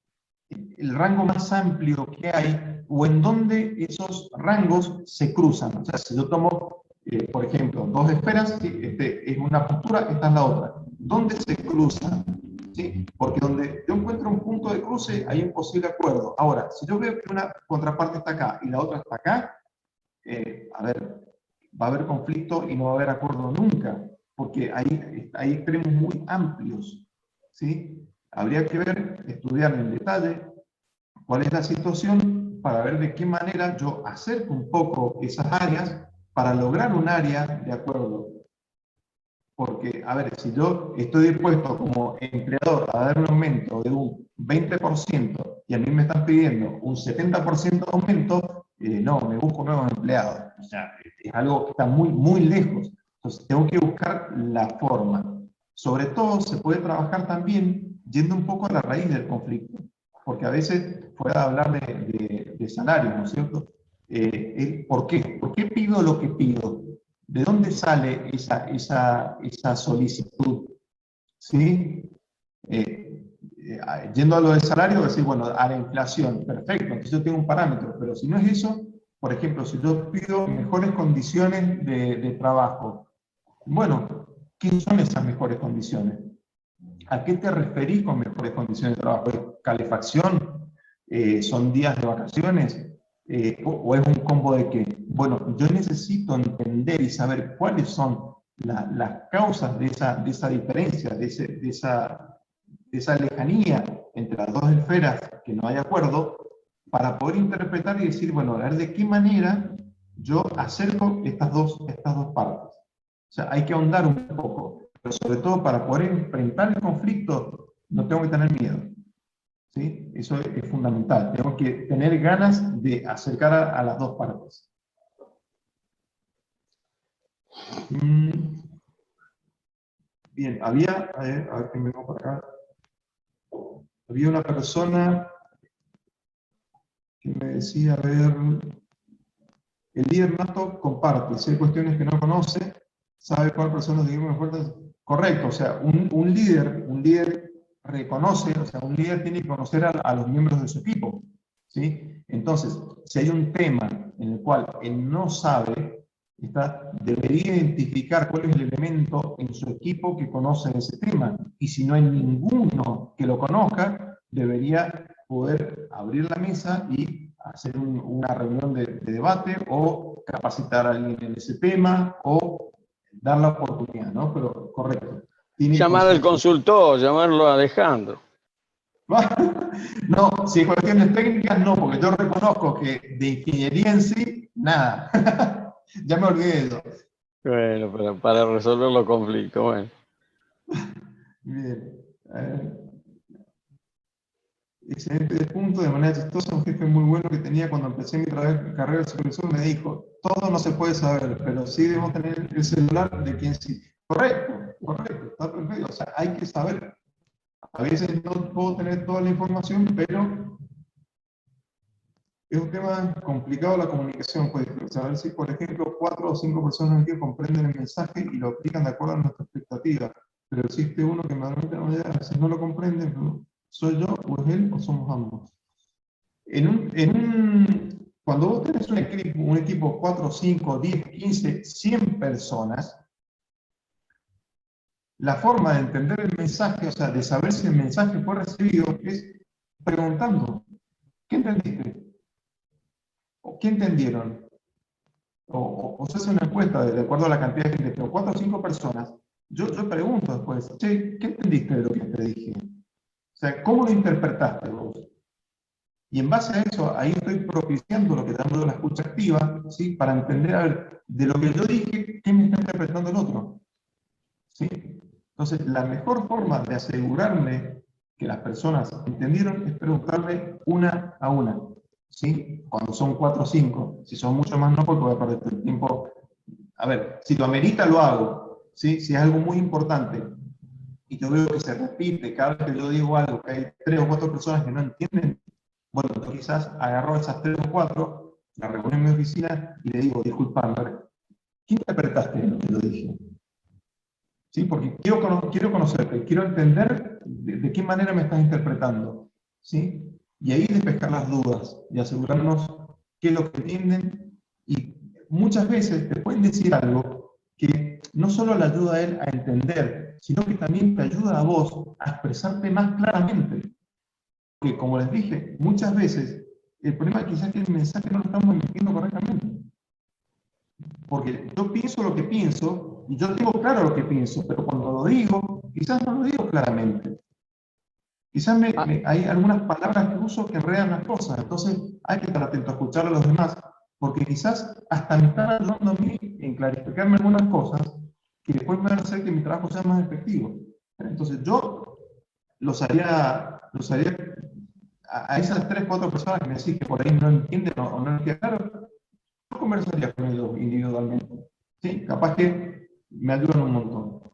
rango más amplio que hay o en dónde esos rangos se cruzan. O sea, si yo tomo, por ejemplo, dos esferas, ¿sí? Este es una postura, esta es la otra. ¿Dónde se cruzan? ¿Sí? Porque donde yo encuentro un punto de cruce, hay un posible acuerdo. Ahora, si yo veo que una contraparte está acá y la otra está acá, a ver, va a haber conflicto y no va a haber acuerdo nunca, porque hay extremos muy amplios, ¿sí? Habría que ver, estudiar en detalle cuál es la situación para ver de qué manera yo acerco un poco esas áreas para lograr un área de acuerdo. Porque, a ver, si yo estoy dispuesto como empleador a dar un aumento de un 20% y a mí me están pidiendo un 70% de aumento, no, me busco nuevos empleados. O sea, es algo que está muy, muy lejos. Entonces, tengo que buscar la forma. Sobre todo, se puede trabajar también yendo un poco a la raíz del conflicto. Porque a veces, fuera de hablar de salarios, ¿no es cierto? ¿Por qué? ¿Por qué pido lo que pido? ¿De dónde sale esa solicitud? ¿Sí? Yendo a lo del salario, decir, bueno, a la inflación, perfecto, entonces yo tengo un parámetro, pero si no es eso, por ejemplo, si yo pido mejores condiciones de trabajo, bueno, ¿qué son esas mejores condiciones? ¿A qué te referís con mejores condiciones de trabajo? ¿Es calefacción? ¿Son días de vacaciones? ¿O es un combo de qué? Bueno, yo necesito entender y saber cuáles son las causas de esa diferencia, de esa lejanía entre las dos esferas que no hay acuerdo, para poder interpretar y decir, bueno, a ver de qué manera yo acerco estas dos partes. O sea, hay que ahondar un poco, pero sobre todo para poder enfrentar el conflicto, no tengo que tener miedo. ¿Sí? Eso es fundamental. Tengo que tener ganas de acercar a las dos partes. Bien, había, a ver que me vengo por acá. Había una persona que me decía, a ver, el líder nato comparte, si hay cuestiones que no conoce, sabe cuál persona seguimos más fuertes. Correcto, o sea, un líder reconoce, o sea, un líder tiene que conocer a los miembros de su equipo, ¿sí? Entonces, si hay un tema en el cual él no sabe, debería identificar cuál es el elemento en su equipo que conoce ese tema, y si no hay ninguno que lo conozca, debería poder abrir la mesa y hacer una reunión de debate o capacitar a alguien en ese tema o dar la oportunidad, ¿no? Pero correcto. llamar al consultor, llamarlo a Alejandro. No, si es cuestiones técnicas, no, porque yo reconozco que de ingeniería en sí, nada. Ya me olvidé de eso. Bueno, para resolver los conflictos, bueno. Bien. excelente punto. De manera chistosa, un jefe muy bueno que tenía cuando empecé mi carrera de supervisor me dijo, todo no se puede saber, pero sí debemos tener el celular de quien sí. Correcto, correcto, está perfecto. O sea, hay que saber. A veces no puedo tener toda la información, pero es un tema complicado la comunicación. Pues, saber si, por ejemplo, 4 o 5 personas que comprenden el mensaje y lo aplican de acuerdo a nuestra expectativa. Pero existe uno que normalmente a veces no lo comprende, ¿no? ¿Soy yo o es él o somos ambos? Cuando vos tenés un equipo 4, 5, 10, 15, 100 personas, la forma de entender el mensaje, o sea, de saber si el mensaje fue recibido, es preguntando, ¿qué entendiste? ¿O qué entendieron? O se hace una encuesta de acuerdo a la cantidad de gente, pero 4 o 5 personas, yo pregunto después, che, ¿qué entendiste de lo que te dije? O sea, ¿cómo lo interpretaste vos? Y en base a eso, ahí estoy propiciando lo que llamo la escucha activa, ¿sí? Para entender, a ver, de lo que yo dije, ¿qué me está interpretando el otro? ¿Sí? Entonces, la mejor forma de asegurarme que las personas entendieron es preguntarle una a una, ¿sí? Cuando son 4 o 5, si son mucho más no, porque voy a perder el tiempo. A ver, si lo amerita, lo hago, ¿sí? Si es algo muy importante y yo veo que se repite cada vez que yo digo algo, que hay 3 o 4 personas que no entienden, bueno, yo quizás agarro esas 3 o 4, la reúno en mi oficina y le digo, disculpame, ¿qué interpretaste de lo que yo dije? ¿Sí? Porque quiero conocerte, quiero entender de qué manera me estás interpretando, ¿sí? Y ahí despejar las dudas y asegurarnos qué es lo que entienden. Y muchas veces te pueden decir algo que no solo le ayuda a él a entender, sino que también te ayuda a vos a expresarte más claramente. Porque como les dije, muchas veces el problema quizás es que el mensaje no lo estamos emitiendo correctamente. Porque yo pienso lo que pienso, y yo tengo claro lo que pienso, pero cuando lo digo, quizás no lo digo claramente. Quizás hay algunas palabras que uso que enredan las cosas, entonces hay que estar atento a escuchar a los demás, porque quizás hasta me están ayudando a mí en clarificarme algunas cosas que después me van a hacer que mi trabajo sea más efectivo. Entonces yo los haría a esas 3 4 personas que me decís que por ahí no entienden o no les queda claro, yo conversaría con ellos individualmente. Sí, capaz que me ayudan un montón.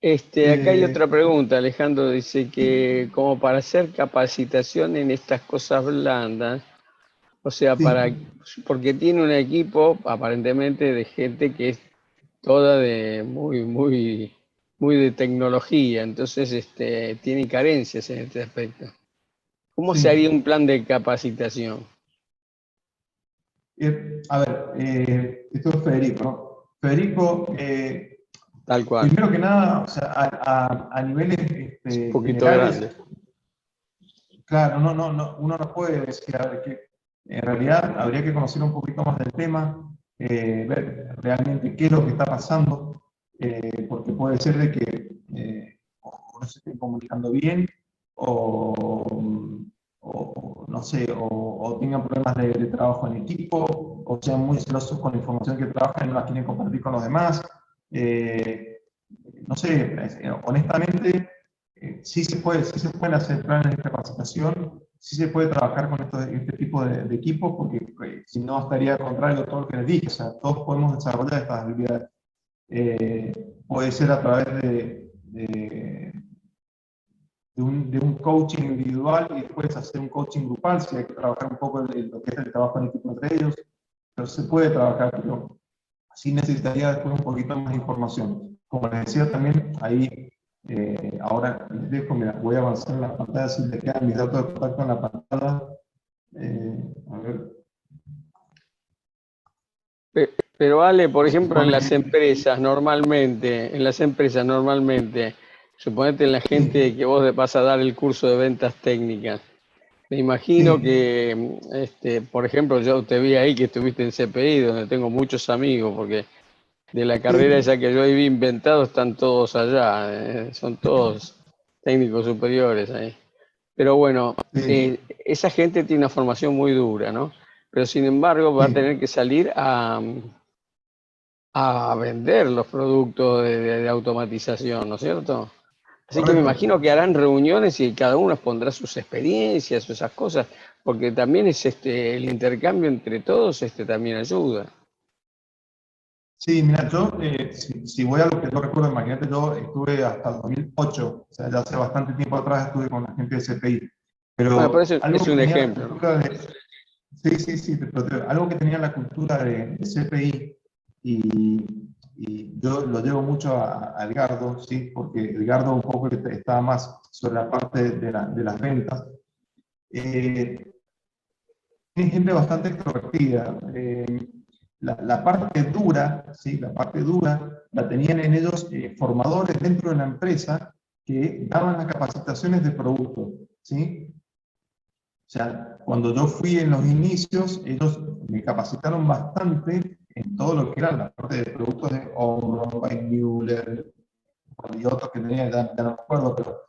Acá hay Eh, otra pregunta. Alejandro dice que como para hacer capacitación en estas cosas blandas, o sea, sí, porque tiene un equipo aparentemente de gente que es toda de muy de tecnología, entonces tiene carencias en este aspecto. ¿Cómo se haría sí. un plan de capacitación? A ver, esto es Federico, ¿no? Federico, Tal cual, primero que nada, o sea, a niveles es un poquito generales, grande. claro, uno no puede decir, a ver, que en realidad habría que conocer un poquito más del tema, ver realmente qué es lo que está pasando, porque puede ser de que o no se estén comunicando bien, o, no sé, o tengan problemas de trabajo en equipo, o sean muy celosos con la información que trabajan y no la quieren compartir con los demás. Eh, no sé, honestamente, sí se pueden hacer planes de capacitación, sí se puede trabajar con este tipo de equipos, porque si no estaría contrario a todo lo que les dije, o sea, todos podemos desarrollar estas habilidades. Puede ser a través de un coaching individual y después hacer un coaching grupal, si hay que trabajar un poco en lo que es el trabajo en equipo entre ellos, pero se puede trabajar, pero sí necesitaría después un poquito más de información. Como les decía también, ahí ahora les dejo, mira, voy a avanzar en la pantalla, si le quedan mis datos de contacto en la pantalla. A ver, Pero Ale, por ejemplo, supone que en las empresas normalmente, suponete en la gente sí, que vos vas a dar el curso de ventas técnicas. Me imagino sí, que, por ejemplo, yo te vi ahí que estuviste en CPI, donde tengo muchos amigos, porque de la carrera sí, esa que yo había inventado están todos allá, son todos técnicos superiores ahí. Pero bueno, sí, esa gente tiene una formación muy dura, ¿no? Pero sin embargo va a sí. tener que salir a vender los productos de automatización, ¿no es cierto? Así que me Correcto. imagino que harán reuniones y cada uno pondrá sus experiencias o esas cosas, porque también es el intercambio entre todos, también ayuda. Sí, mira, yo, si voy a lo que yo recuerdo, imagínate, yo estuve hasta el 2008, o sea, ya hace bastante tiempo atrás estuve con la gente de CPI, Bueno, pero pero eso algo es que un tenía la ejemplo, ¿no? cultura de, sí, sí, sí, algo que tenía la cultura de CPI, y, y yo lo llevo mucho a Edgardo, ¿sí? Porque Edgardo un poco estaba más sobre la parte de las ventas. Tiene gente bastante extrovertida. La parte dura, ¿sí? La parte dura la tenían en ellos formadores dentro de la empresa que daban las capacitaciones de producto, ¿sí? O sea, cuando yo fui en los inicios, ellos me capacitaron bastante en todo lo que era la parte de productos de Omron, Weissmuller y otros que tenía, ya no me acuerdo, pero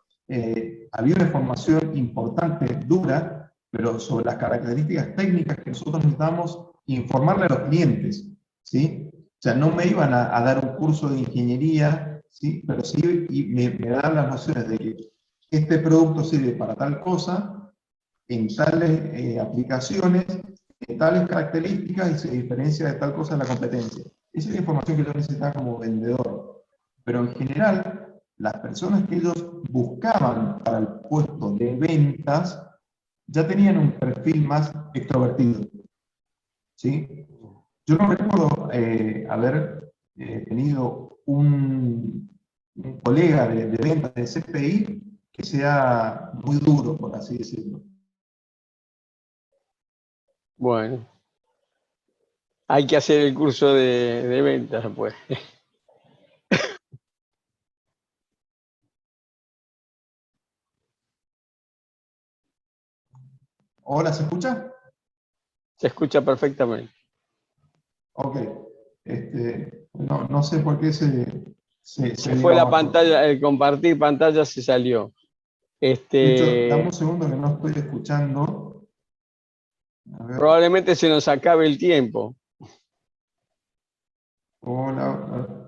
había una formación importante, dura, pero sobre las características técnicas que nosotros necesitamos informarle a los clientes, ¿sí? O sea, no me iban a dar un curso de ingeniería, ¿sí? Pero sí y me daban las nociones de que este producto sirve para tal cosa, en tales aplicaciones, en tales características y se diferencia de tal cosa de la competencia. Esa es la información que yo necesitaba como vendedor. Pero en general, las personas que ellos buscaban para el puesto de ventas ya tenían un perfil más extrovertido, ¿sí? Yo no recuerdo haber tenido un colega de ventas de CPI que sea muy duro, por así decirlo. Bueno, hay que hacer el curso de ventas, pues. ¿Hola, se escucha? Se escucha perfectamente. Ok. No sé por qué se Se fue vino la abajo. pantalla, el compartir pantalla se salió. De hecho, dame un segundo que no estoy escuchando. A ver, Probablemente se nos acabe el tiempo. hola.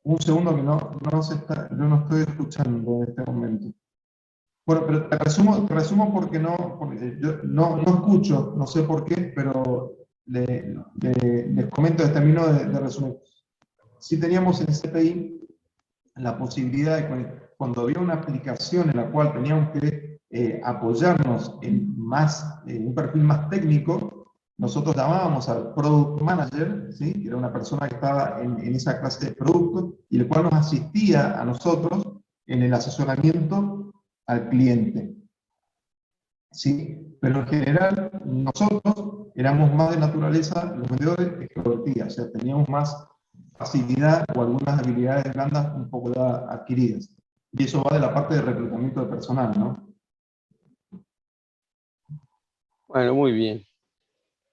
Un segundo que no se está, yo no estoy escuchando en este momento. Bueno, pero te resumo porque yo no escucho, no sé por qué, pero les comento, termino de resumir. Sí teníamos en CPI la posibilidad de que cuando había una aplicación en la cual teníamos que apoyarnos en un perfil más técnico, nosotros llamábamos al Product Manager, ¿sí? Que era una persona que estaba en esa clase de producto y el cual nos asistía a nosotros en el asesoramiento al cliente, ¿sí? Pero en general nosotros éramos más de naturaleza, los vendedores extrovertidas, o sea, teníamos más facilidad o algunas habilidades blandas un poco ya adquiridas. Y eso va de la parte de reclutamiento de personal, ¿no? Bueno, muy bien.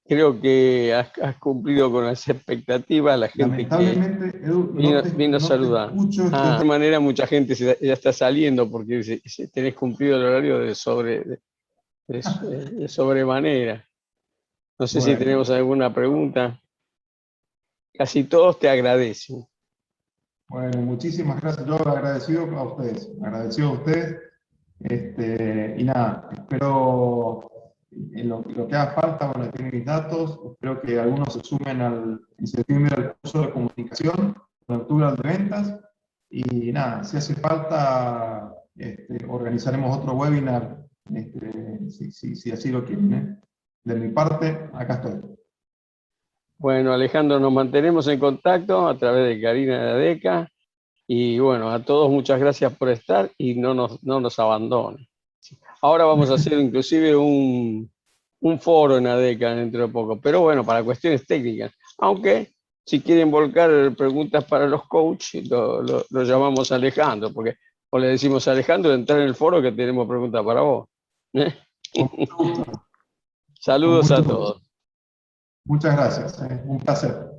Creo que has cumplido con las expectativas, la gente que Lamentablemente, Edu, vino a no te saludar. escucho. Ah, de alguna manera mucha gente ya está saliendo porque tenés cumplido el horario de sobremanera. No sé si Bueno, tenemos alguna pregunta. Casi todos te agradecen. bueno, muchísimas gracias. Yo agradecido a ustedes, agradecido a ustedes. Y nada, espero en lo que haga falta, bueno, tienen mis datos, espero que algunos se sumen en septiembre al curso de comunicación, en octubre al de ventas, y nada, si hace falta, organizaremos otro webinar, si así lo quieren, ¿eh? De mi parte, acá estoy. Bueno, Alejandro, nos mantenemos en contacto a través de Karina de Adeca. Y bueno, a todos muchas gracias por estar y no nos abandonen. Ahora vamos a hacer inclusive un foro en ADECA dentro de poco, pero bueno, para cuestiones técnicas. Aunque si quieren volcar preguntas para los coaches, lo llamamos Alejandro, porque o le decimos a Alejandro de entrar en el foro que tenemos preguntas para vos. ¿Eh? Con mucho gusto, con Saludos mucho a gusto. todos. Muchas gracias, un placer.